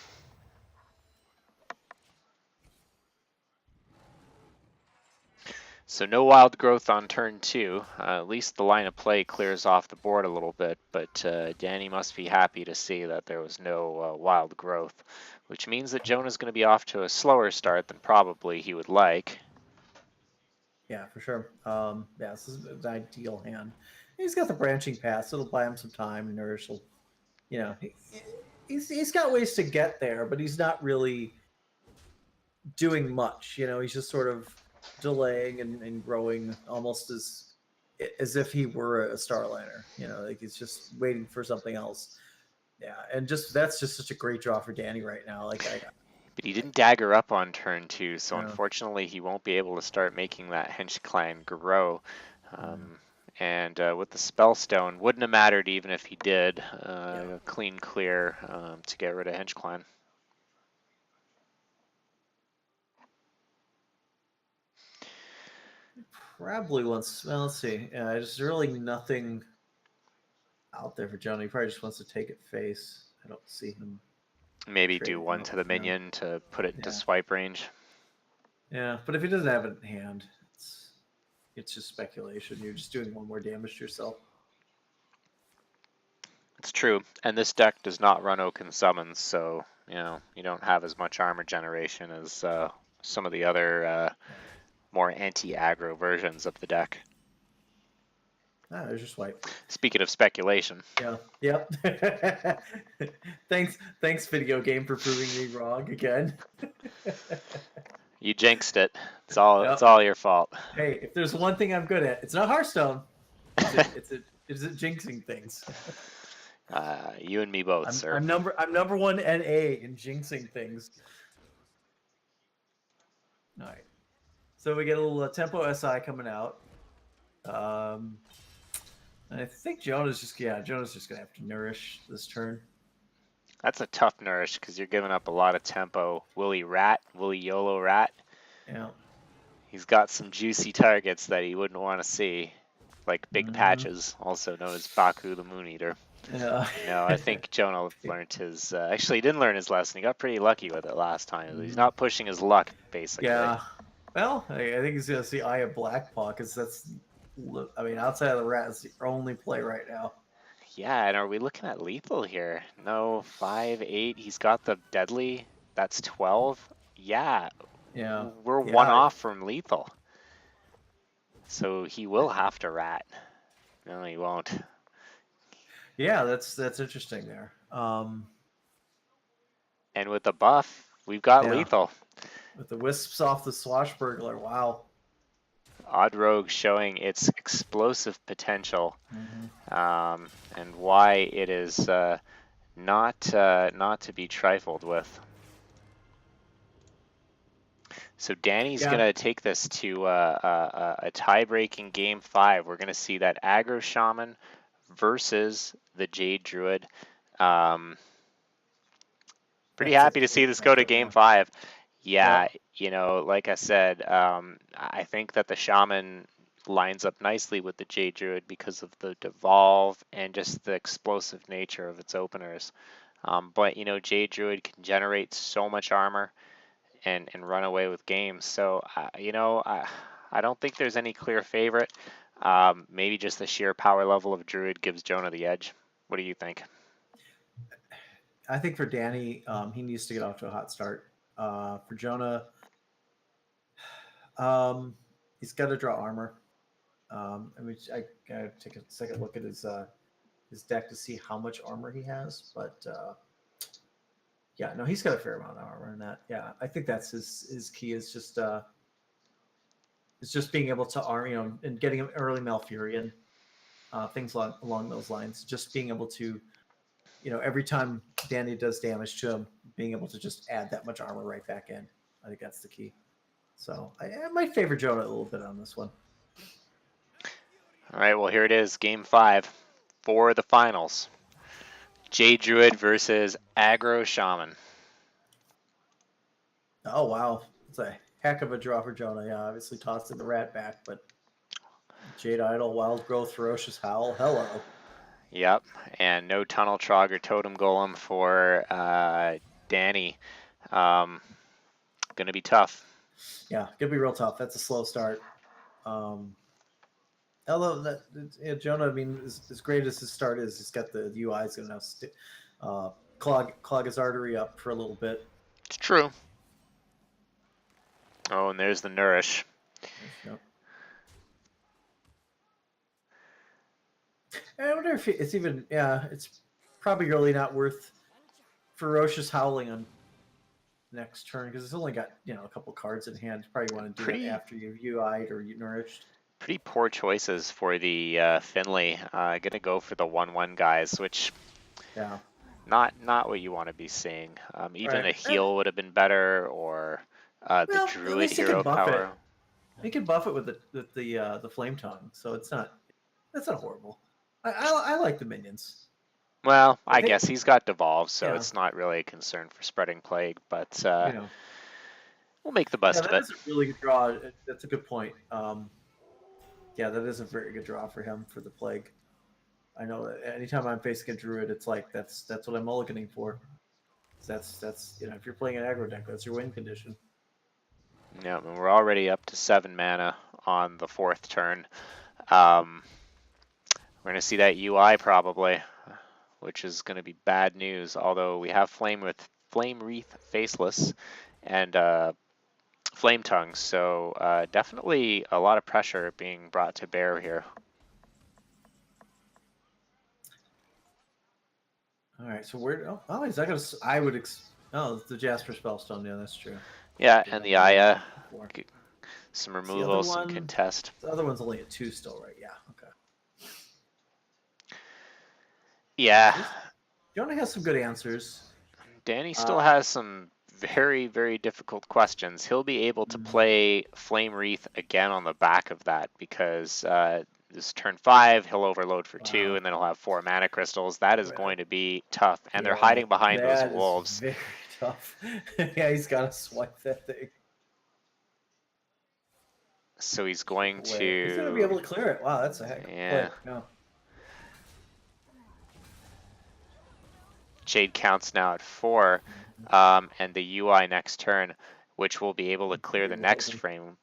So no wild growth on turn 2. At least the line of play clears off the board a little bit, but Danny must be happy to see that there was no wild growth, which means that Jonah's going to be off to a slower start than probably he would like. Yeah, for sure. Yeah, this is an ideal hand. He's got the branching paths. It'll buy him some time. Nourish will, he's got ways to get there, but he's not really doing much. He's just sort of delaying and growing almost as if he were a Starliner. Like he's just waiting for something else. Yeah, and that's just such a great draw for Danny right now. But he didn't dagger up on turn 2, so Yeah. unfortunately he won't be able to start making that Hench Clan grow. And with the Spellstone, wouldn't have mattered even if he did. Clean clear to get rid of Hench Clan. Probably wants. Well, let's see. There's really nothing out there for Jonah. He probably just wants to take it face. I don't see him. Maybe do one to the minion to put it into swipe range. Yeah, but if he doesn't have it in hand, it's just speculation. You're just doing one more damage to yourself. It's true, and this deck does not run Oaken Summons, so you don't have as much armor generation as some of the other more anti-aggro versions of the deck. There's your swipe. Speaking of speculation. Yeah. Yep. Thanks, video game, for proving me wrong again. You jinxed it. It's all your fault. Hey, if there's one thing I'm good at, it's not Hearthstone. It's it jinxing things. You and me both, sir. I'm number one NA in jinxing things. All right. So we get a little tempo SI coming out. I think Jonah's just gonna have to nourish this turn. That's a tough nourish because you're giving up a lot of tempo. Willy YOLO Rat. Yeah. He's got some juicy targets that he wouldn't want to see, like Big Patches, also known as Baku the Moon Eater. Yeah. No, I think Jonah learned his. Actually, he didn't learn his lesson. He got pretty lucky with it last time. He's not pushing his luck, basically. Yeah. Well, I think he's gonna see Eye of Blackpaw because outside of the rat, it's the only play right now. Yeah, and are we looking at lethal here? No, 5/8. He's got the deadly. That's 12. Yeah. Yeah. We're one off from lethal. So he will have to rat. No, he won't. Yeah, that's interesting there. And with the buff, we've got lethal. With the wisps off the swashbuckler, wow. Odd Rogue showing its explosive potential, and why it is not to be trifled with. So Danny's Yeah. gonna take this to a tie-breaking game 5. We're gonna see that Aggro Shaman versus the Jade Druid. Um, Pretty That's a happy to see great this go to matchup. game Yeah. 5. Yeah, Yep. like I said, I think that the Shaman lines up nicely with the Jade Druid because of the devolve and just the explosive nature of its openers. But Jade Druid can generate so much armor and run away with games. So I don't think there's any clear favorite. Maybe just the sheer power level of Druid gives Jonah the edge. What do you think? I think for Danny, he needs to get off to a hot start. For Jonah, he's got to draw armor. I gotta take a second look at his deck to see how much armor he has, but yeah, no, he's got a fair amount of armor in that. Yeah, I think that's his key is just being able to arm, and getting an early Malfurion, things along those lines. Just being able to, every time Danny does damage to him, being able to just add that much armor right back in. I think that's the key. So I might favor Jonah a little bit on this one. All right, well, here it is, game 5 for the finals. Jade Druid versus Aggro Shaman. Oh wow, it's a heck of a draw for Jonah. Yeah, obviously tossing the rat back, but Jade Idol, Wild Growth, Ferocious Howl. Hello. Yep, and no Tunnel Trog or Totem Golem for Danny. Going to be tough. Yeah, gonna be real tough. That's a slow start. Although Jonah, I mean, as great as his start is, he's got the UI is gonna clog his artery up for a little bit. It's true. Oh, and there's the Nourish. Yep. I wonder if it's even. Yeah, it's probably really not worth Ferocious Howling on next turn because it's only got a couple cards in hand. You probably want to do that after you've UI'd or you nourished. Pretty poor choices for the Finley. Gonna go for the 1/1 guys, which not what you want to be seeing. Even a heal would have been better, or the Druid hero power. You can buff it with the Flame Tongue, so that's not horrible. I like the minions. Well, I guess he's got devolve, so it's not really a concern for spreading plague, but we'll make the best of it. That's a really good draw. That's a good point. Yeah, that is a very good draw for him for the plague. I know that anytime I'm facing a druid, it's like that's what I'm mulliganing for. That's if you're playing an aggro deck, that's your win condition. Yeah, and we're already up to 7 mana on the 4th turn. We're going to see that UI probably, which is going to be bad news, although we have Flame Wreath Faceless and Flame Tongue, so definitely a lot of pressure being brought to bear here. All right, so where? Oh, is that gonna? I would. Oh, the Jasper Spellstone. Yeah, that's true. Yeah, and the Aya, some removal, some contest. The other one's only a 2 still, right? Yeah. Okay. Yeah. Jonah has some good answers. Danny still has some very, very difficult questions. He'll be able to play Flame Wreath again on the back of that because this turn 5, he'll overload for 2, and then he'll have 4 mana crystals. That is going to be tough, and they're hiding behind those wolves. Very tough. Yeah, he's got to swipe that thing. So he's going to. He's going to be able to clear it. Wow, that's a heck of a play. No. Jade counts now at 4, and the UI next turn, which will be able to clear the next Flame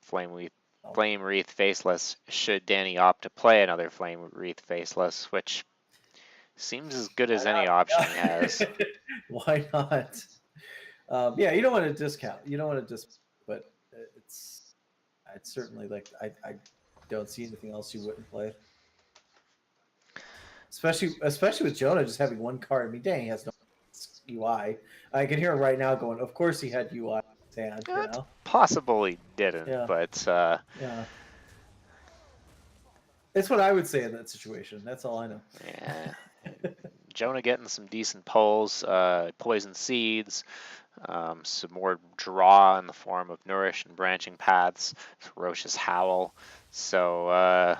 Wreath Faceless, should Danny opt to play another Flame Wreath Faceless, which seems as good as any option he has. Why not? Yeah, you don't want to discount. You don't want to but it's certainly like I don't see anything else you wouldn't play. Especially with Jonah just having 1 card. I mean, dang, he has no UI. I can hear him right now going, of course he had UI in his hand. It's possible he didn't, but yeah. That's what I would say in that situation. That's all I know. Yeah. Jonah getting some decent pulls, Poison Seeds, some more draw in the form of Nourish and Branching Paths, Ferocious Howl. So,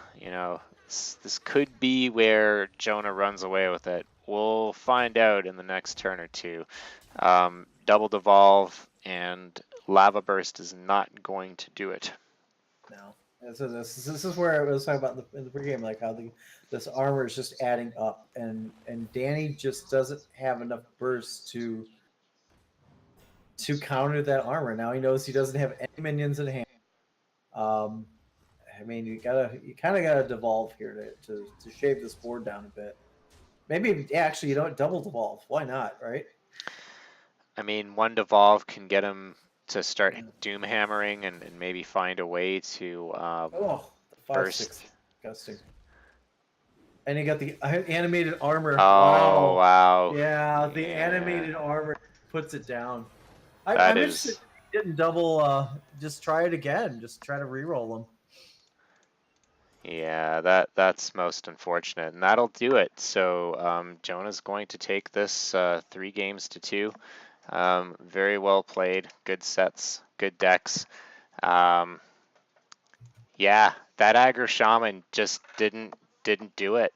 this could be where Jonah runs away with it. We'll find out in the next turn or two. Double Devolve and Lava Burst is not going to do it. No. And so this is where I was talking about in the pregame, like how this armor is just adding up, and Danny just doesn't have enough burst to counter that armor. Now he knows he doesn't have any minions in hand. I mean, you kind of gotta devolve here to shave this board down a bit. Maybe actually you don't double devolve. Why not? Right? I mean, one devolve can get him to start doom hammering and maybe find a way to the 5/6 burst. disgusting. And you got the animated armor. Oh, wow. Yeah, the animated armor puts it down. That I'm is... interested. Didn't double. Just try it again. Just try to re-roll them. Yeah, that's most unfortunate, and that'll do it. So Jonah's going to take this 3 games to 2. Very well played. Good sets. Good decks. Yeah, that aggro shaman just didn't do it.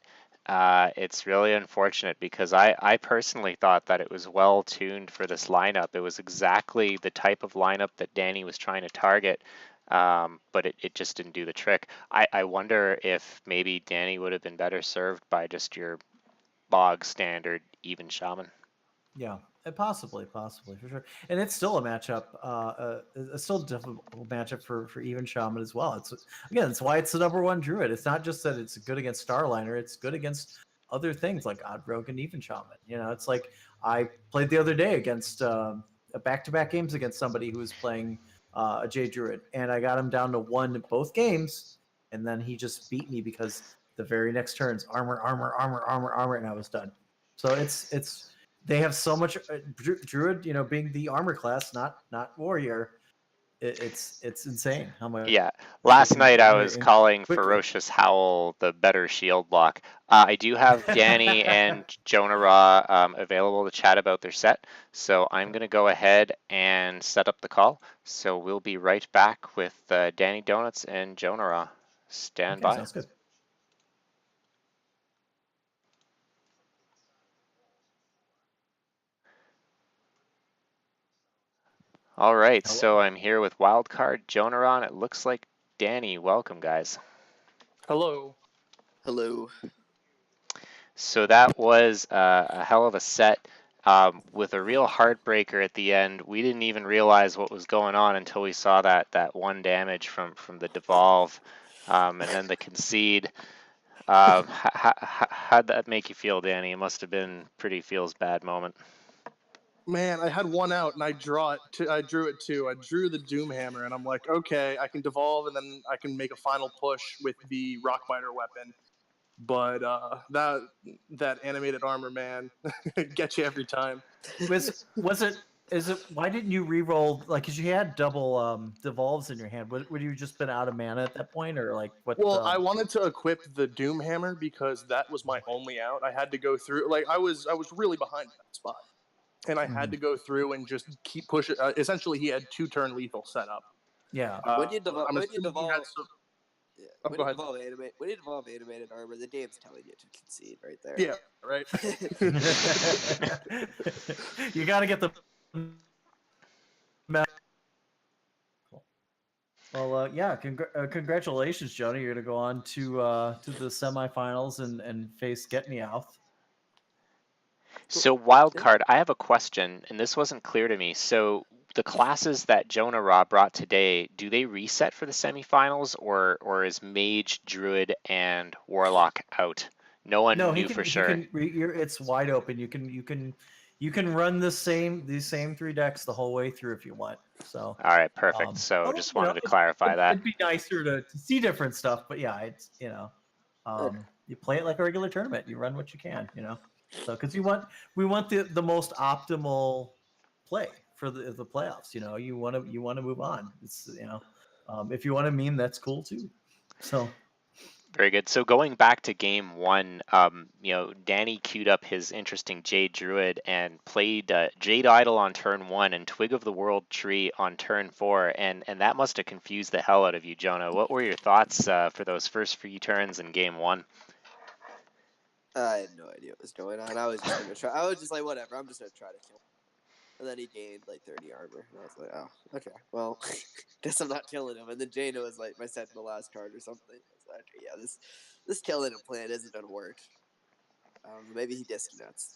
It's really unfortunate because I personally thought that it was well tuned for this lineup. It was exactly the type of lineup that Danny was trying to target, but it just didn't do the trick. I wonder if maybe Danny would have been better served by just your bog standard even shaman. Yeah, possibly for sure. And it's still a matchup. It's still a difficult matchup for even shaman as well. It's why it's the #1 druid. It's not just that it's good against Starliner. It's good against other things like Odd Rogue and even shaman. It's like I played the other day against back-to-back games against somebody who was playing a J druid, and I got him down to 1 in both games, and then he just beat me because the very next turns armor, and I was done. So it's they have so much druid, being the armor class, not warrior. It's insane how much. Yeah, last night I was calling Ferocious Howl the better shield block. I do have Danny and JonahRah available to chat about their set, so I'm going to go ahead and set up the call. So we'll be right back with Danny Donuts and JonahRah. Stand by. Sounds good. All right, so I'm here with Wildcard, JonahRah, and it looks like Danny. Welcome, guys. Hello. Hello. So that was a hell of a set with a real heartbreaker at the end. We didn't even realize what was going on until we saw that 1 damage from the devolve and then the concede. How'd that make you feel, Danny? It must have been pretty feels bad moment. Man, I had 1 out and I drew it too. I drew the Doomhammer and I'm like, okay, I can devolve and then I can make a final push with the Rockbiter weapon. But that animated armor, man, gets you every time. Why didn't you re-roll, like, because you had double devolves in your hand? Would you just been out of mana at that point, or like what? Well, I wanted to equip the Doomhammer because that was my only out. I had to go through, like, I was really behind that spot. And I had to go through and just keep pushing. Essentially, he had 2-turn lethal set up. Yeah. When you devolve animated armor, the game's telling you to concede right there. Yeah, right. You got to get the. Well, yeah. Congratulations, Jonah. You're going to go on to the semifinals and face Get Me Out. So Wildcard, I have a question, and this wasn't clear to me. So the classes that JonahRah brought today, do they reset for the semifinals, or is Mage, Druid, and Warlock out? No one knew for sure. It's wide open. You can run these same 3 decks the whole way through if you want. So all right, perfect. So just wanted to clarify that. It'd be nicer to see different stuff, but yeah, it's you play it like a regular tournament. You run what you can, So because we want the most optimal play for the playoffs. You want to move on. It's if you want to meme, that's cool too. So Very good. So going back to game one, Danny queued up his interesting Jade Druid and played Jade Idol on turn one and Twig of the World Tree on turn four, and that must have confused the hell out of you, Jonah. What were your thoughts for those first few turns in game one? I had no idea what was going on. I was just gonna try. I was just like, whatever. I'm just gonna try to kill him. And then he gained like 30 armor, and I was like, oh, okay. Well, guess I'm not killing him. And then Jaina was like my second to last card or something. I was like, okay, yeah, this killing him plan isn't gonna work. I don't know. Maybe he disconnects.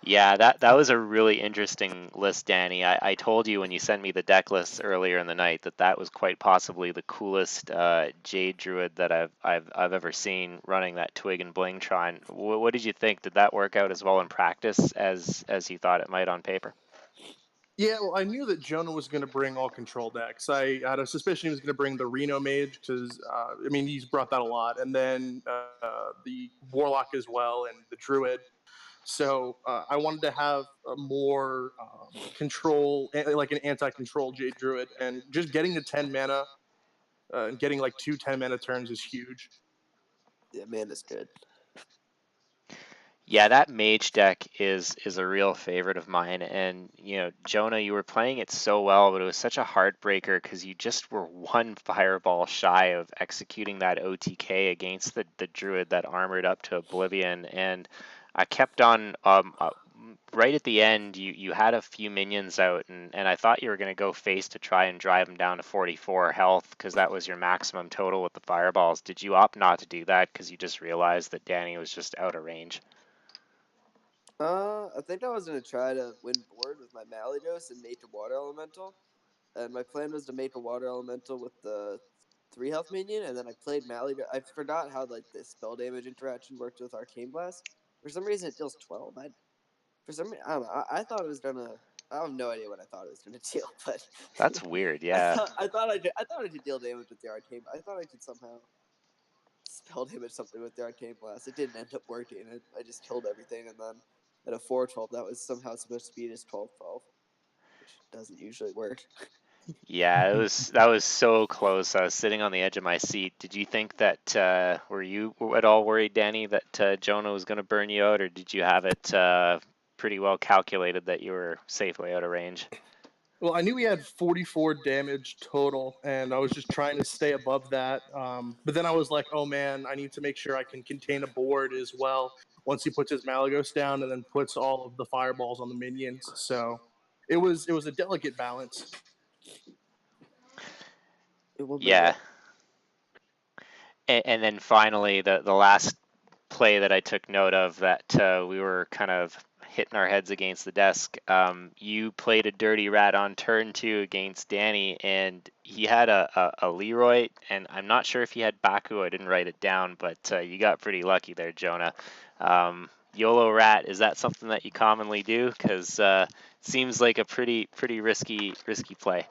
Yeah, that was a really interesting list, Danny. I told you when you sent me the deck list earlier in the night that was quite possibly the coolest Jade Druid that I've ever seen running that Twig and Blingtron. What did you think? Did that work out as well in practice as you thought it might on paper? Yeah, well, I knew that Jonah was going to bring all control decks. I had a suspicion he was going to bring the Reno Mage because, he's brought that a lot, and then the Warlock as well, and the Druid. So I wanted to have a more control, like an anti-control Jade Druid, and just getting to 10 mana and getting like 2 10-mana turns is huge. Yeah, man, is good. Yeah, that mage deck is a real favorite of mine. And Jonah, you were playing it so well, but it was such a heartbreaker because you just were one fireball shy of executing that OTK against the druid that armored up to Oblivion. And I kept on right at the end. You had a few minions out, and I thought you were going to go face to try and drive him down to 44 health because that was your maximum total with the fireballs. Did you opt not to do that because you just realized that Danny was just out of range? I think I was gonna try to win board with my Malygos and make a water elemental, and my plan was to make a water elemental with the 3 health minion, and then I played Malygos. I forgot how like the spell damage interaction worked with Arcane Blast. For some reason, it deals 12. For some reason, I don't know. I thought it was gonna. I have no idea what I thought it was gonna deal, but That's weird, I yeah. thought I thought I could deal damage with the Arcane. I thought I could somehow spell damage something with the Arcane Blast. It didn't end up working. I just killed everything, and then at a 4/12, that was somehow supposed to beat his 12/12, which doesn't usually work. Yeah, that was so close. I was sitting on the edge of my seat. Did you think that were you at all worried, Danny, that Jonah was going to burn you out, or did you have it pretty well calculated that you were safely out of range? Well, I knew he had 44 damage total, and I was just trying to stay above that. But then I was like, oh man, I need to make sure I can contain a board as well once he puts his Malygos down and then puts all of the fireballs on the minions. So it was a delicate balance. A little bit, Yeah, yeah. and then finally the last play that I took note of that we were kind of hitting our heads against the desk. You played a dirty rat on turn two against Danny, and he had a Leroy, and I'm not sure if he had Baku. I didn't write it down, but you got pretty lucky there, Jonah. YOLO rat, is that something that you commonly do? Because it seems like a pretty risky play.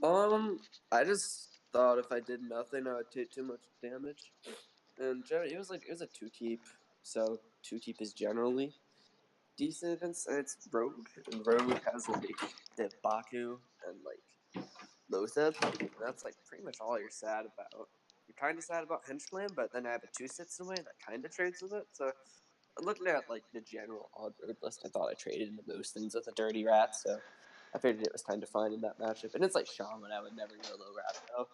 I just thought if I did nothing, I would take too much damage. And it was a 2-keep, so 2-keep is generally decent. It's Rogue, and Rogue has like the Baku and like Lotheb. That's like pretty much all you're sad about. You're kind of sad about Henchman, but then I have a 2 sits away that kind of trades with it. So I'm looking at like the general odd road list. I thought I traded into most things with a dirty rat, so I figured it was kind of fine in that matchup. And it's like Shaman, I would never go low rat though.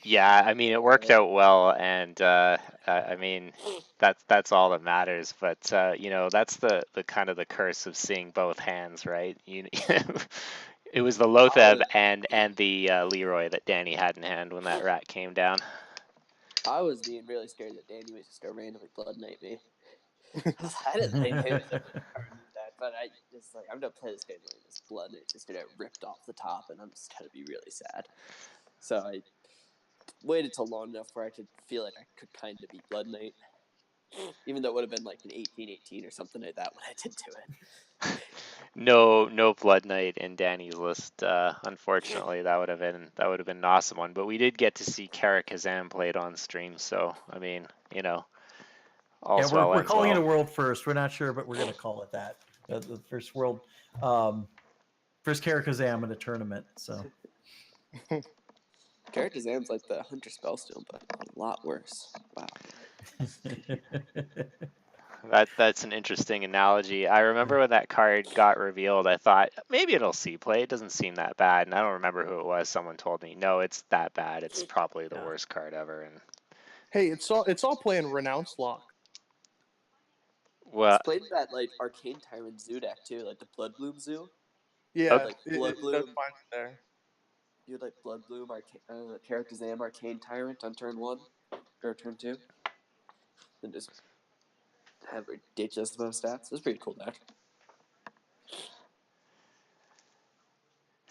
Yeah, I mean it worked out well, and I mean that's all that matters. But that's the kind of the curse of seeing both hands, right? It was the Lotheb and the Leroy that Danny had in hand when that rat came down. I was being really scared that Danny was just gonna randomly Blood Knight me. I didn't think maybe was that, but I just like I'm gonna play this game and this Blood Knight's just gonna get ripped off the top, and I'm just gonna be really sad. So I waited till long enough where I could feel like I could kind of beat Blood Knight, even though it would have been like an 18-18 or something like that when I did do it. No Blood Knight in Danny's list. Unfortunately, that would have been an awesome one. But we did get to see Kara Kazan played on stream, so I mean, all's well we're ends calling well. it a world first. We're not sure, but we're going to call it that. The first world. First Karakazam in a tournament. So Karakazam's like the Hunter Spellstone, but a lot worse. Wow. That's an interesting analogy. I remember when that card got revealed, I thought maybe it'll see play. It doesn't seem that bad, and I don't remember who it was. Someone told me, no, it's that bad. It's probably the Yeah. worst card ever. And Hey, it's all playing Renounce Lock. well, It's played that like Arcane Tyrant Zoo deck too, like the Blood Bloom Zoo. Yeah, Like it Blood does Bloom. find it there. You had like Blood Bloom, Karakazam, Arcane Tyrant on turn 1 or turn 2, and just have ridiculous amount of stats. It's a pretty cool deck.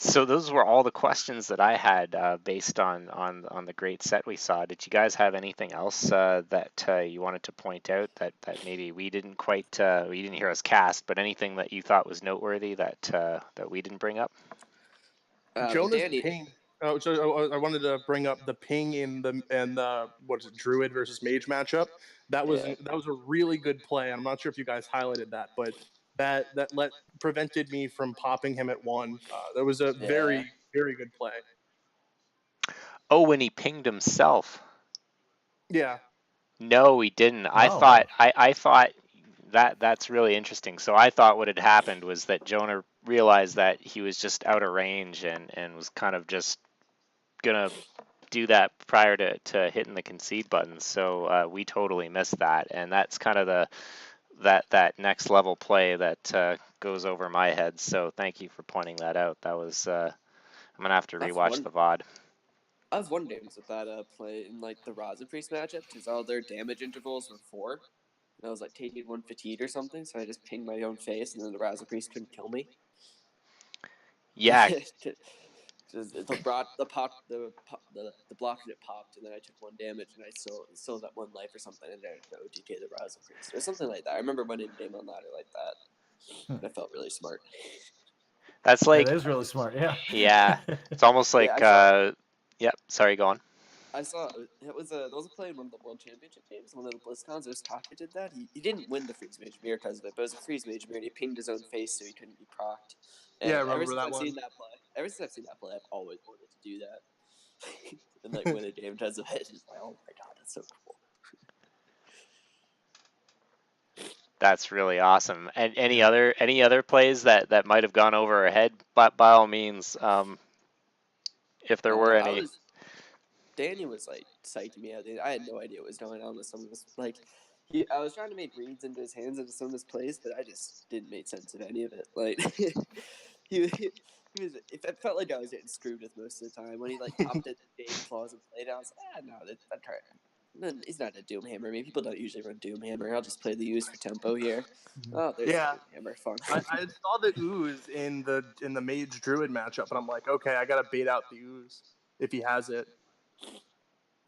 so those were all the questions that I had based on the great set we saw. Did you guys have anything else that you wanted to point out that maybe we didn't quite we didn't hear us cast, but anything that you thought was noteworthy that we didn't bring up? Jonah's Danny, ping. Oh, so I wanted to bring up the ping in the what is it, Druid versus Mage matchup. That was Yeah. that was a really good play. I'm not sure if you guys highlighted that, but that prevented me from popping him at 1. That was a Yeah. very good play. Oh, when he pinged himself. Yeah. No, he didn't. I Oh. thought I thought that's really interesting. So I thought what had happened was that Jonah realized that he was just out of range and was kind of just gonna do that prior to hitting the concede button. So we totally missed that, and that's kind of that next level play that goes over my head. So thank you for pointing that out. That was I'm gonna have to rewatch the VOD. I was wondering with that play in like the Raza Priest matchup because all their damage intervals were 4. And I was like taking 1 fatigue or something, so I just pinged my own face, and then the Raza Priest couldn't kill me. Yeah, the block that popped, and then I took 1 damage, and I still got 1 life or something, and then I OTK the Raza Priest or something like that. I remember winning a game on ladder like that. And I felt really smart. that's like that is really smart. Yeah. yeah, it's almost like yep. Sorry, go on. I saw it was there was a play in one of the World Championship games, one of the BlizzCons. Taka did that. He didn't win the Freeze Mage Mirror because of it, but it was a Freeze Mage Mirror, and he pinged his own face so he couldn't be procced. And Yeah, I remember that one. Ever since I've seen that play, I've always wanted to do that and like win a game because of it. It's just like, oh my god, that's so cool. That's really awesome. And any other plays that might have gone over our head, but by all means, if there were any. Danny was like psyching me out. I had no idea what was going on with some of this. Like, I was trying to make reads into his hands into some of his plays, but I just didn't make sense of any of it. Like, he was. It felt like I was getting screwed with most of the time when he like popped at Dave Claws and played. I was like, no, that card. He's not a Doomhammer. I mean, people don't usually run Doomhammer. I'll just play the use for tempo here. Oh, there's Doomhammer. Fun. I saw the ooze in the Mage Druid matchup, and I'm like, okay, I gotta bait out the ooze if he has it.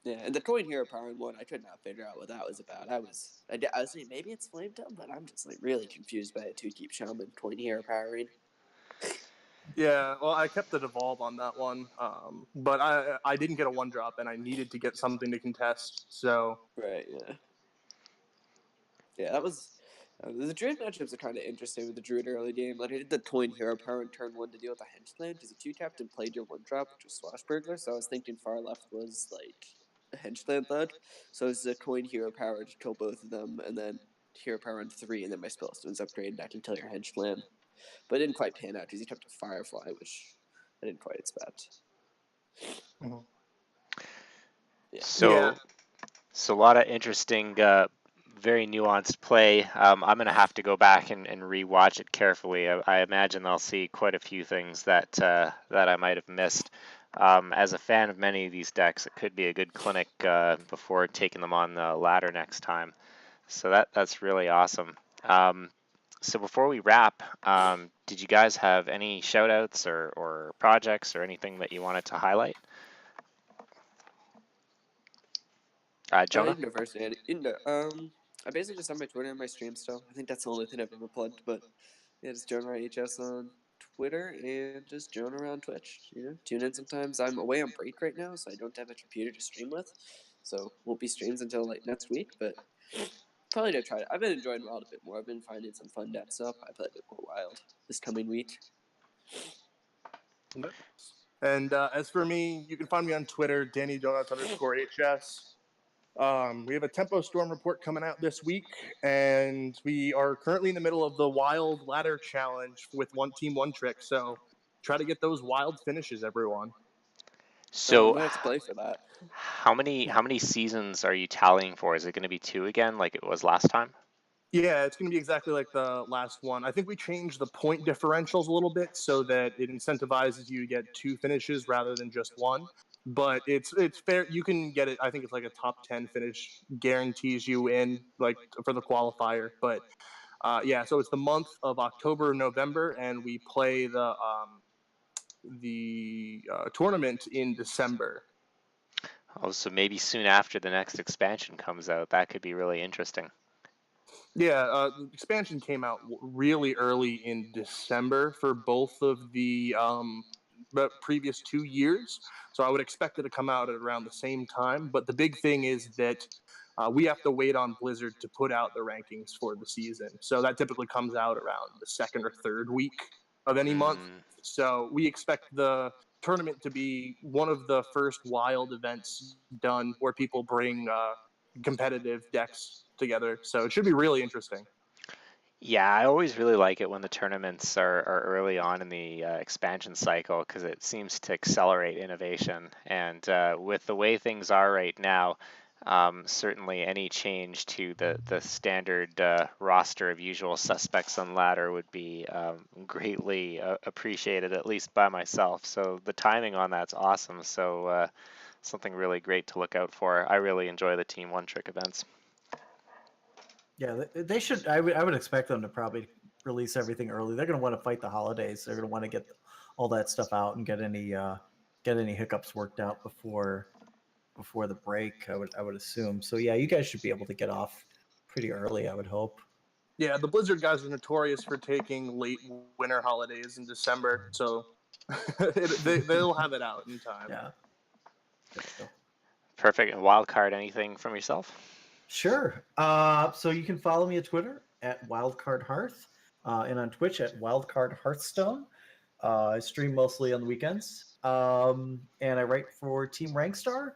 Yeah, and the Coin Hero Power in 1, I could not figure out what that was about. I was saying maybe it's Flame Tongue, but I'm just like really confused by a 2-keep Shaman Coin Hero Powering. Yeah, well, I kept the devolve on that one, but I didn't get a 1-drop, and I needed to get something to contest. So right, yeah, that was the Druid matchups are kind of interesting with the Druid early game. Like I did the Coin Hero Power in turn 1 to deal with the Henchland because the 2-tapped and played your 1-drop, which was Swashbuckler. So I was thinking far left was like a Henchland Thug. So it's the Coin Hero Power to kill both of them, and then Hero Power on 3, and then my Spellstone's upgraded. I can kill your Henchland. But it didn't quite pan out because he took a Firefly, which I didn't quite expect. mm-hmm. So a lot of interesting, very nuanced play. I'm going to have to go back and rewatch it carefully. I imagine I'll see quite a few things that I might have missed. As a fan of many of these decks, it could be a good clinic before taking them on the ladder next time. So that's really awesome. So before we wrap, did you guys have any shout outs or projects or anything that you wanted to highlight? Jonah? I basically just have my Twitter and my stream still. I think that's the only thing I've ever plugged. But yeah, just JonahRah HS on Twitter and just JonahRah on Twitch. Tune in sometimes. I'm away on break right now, so I don't have a computer to stream with. So won't be streams until like next week. But probably gonna try it. I've been enjoying Wild a bit more. I've been finding some fun decks up. I play a bit more Wild this coming week. And as for me, you can find me on Twitter, DannyDonuts_HS. We have a Tempo Storm report coming out this week, and we are currently in the middle of the Wild Ladder Challenge with One Trick. So try to get those wild finishes, everyone. I'm So gonna have to play for that. how many seasons are you tallying for? Is it going to be 2 again, like it was last time? Yeah, it's going to be exactly like the last one. I think we changed the point differentials a little bit so that it incentivizes you to get 2 finishes rather than just 1. But it's fair. You can get it. I think it's like a top 10 finish guarantees you in like for the qualifier. But yeah, so it's the month of October, November, and we play the tournament in December. Oh, so maybe soon after the next expansion comes out, that could be really interesting. Yeah, the expansion came out really early in December for both of the previous 2 years. So I would expect it to come out at around the same time. But the big thing is that we have to wait on Blizzard to put out the rankings for the season. So that typically comes out around the second or third week of any month. So we expect the tournament to be one of the first wild events done where people bring competitive decks together. So it should be really interesting. Yeah, I always really like it when the tournaments are early on in the expansion cycle because it seems to accelerate innovation. And with the way things are right now, certainly any change to the standard roster of usual suspects on ladder would be greatly appreciated, at least by myself. So the timing on that's awesome. So something really great to look out for. I really enjoy the Team One Trick events. Yeah, they should. I would expect them to probably release everything early. They're going to want to fight the holidays. They're going to want to get all that stuff out and get any hiccups worked out before the break. I would assume. So yeah, you guys should be able to get off pretty early. I would hope. Yeah, the Blizzard guys are notorious for taking late winter holidays in December, so they'll have it out in time. Yeah. Good deal. Perfect. And wild card, anything from yourself? Sure. So you can follow me at Twitter at WildcardHearth and on Twitch at WildcardHearthstone. I stream mostly on the weekends. And I write for Team Rankstar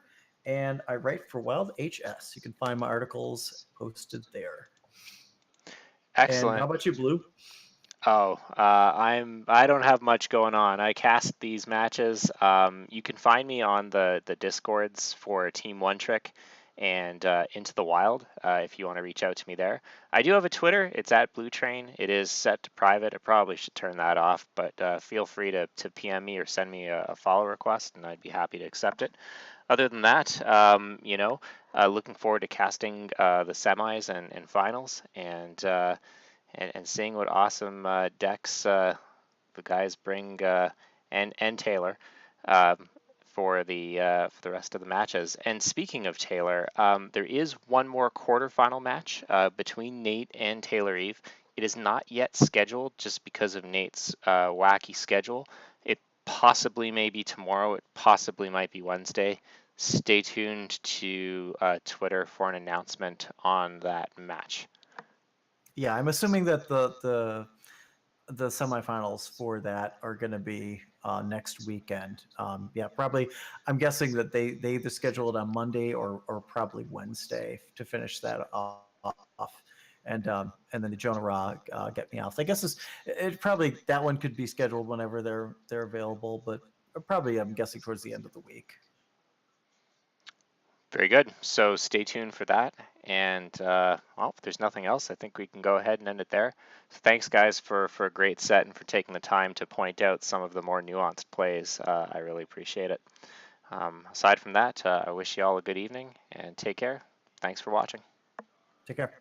and I write for Wild HS. You can find my articles posted there. And how Excellent. about you, Blue? Oh, I don't have much going on. I cast these matches. You can find me on the discords for Team One Trick and Into the Wild if you want to reach out to me there. I do have a Twitter. It's at Blue Train. It is set to private. I probably should turn that off, but feel free to PM me or send me a follow request, and I'd be happy to accept it. Other than that, looking forward to casting the semis and finals and seeing what awesome decks the guys bring and Taylor for the rest of the matches. And speaking of Taylor, there is one more quarterfinal match between Nate and Taylor Eve. It is not yet scheduled just because of Nate's wacky schedule. It possibly may be tomorrow. It possibly might be Wednesday. Stay tuned to Twitter for an announcement on that match. Yeah, I'm assuming that the semifinals for that are going to be next weekend. Yeah, probably. I'm guessing that they either schedule it on Monday or probably Wednesday to finish that off. And then the JonahRah Get Me Off. I guess it probably that one could be scheduled whenever they're available, but probably I'm guessing towards the end of the week. Very good. So stay tuned for that. And well, if there's nothing else, I think we can go ahead and end it there. So thanks, guys, for a great set and for taking the time to point out some of the more nuanced plays. I really appreciate it. Aside from that, I wish you all a good evening and take care. Thanks for watching. Take care.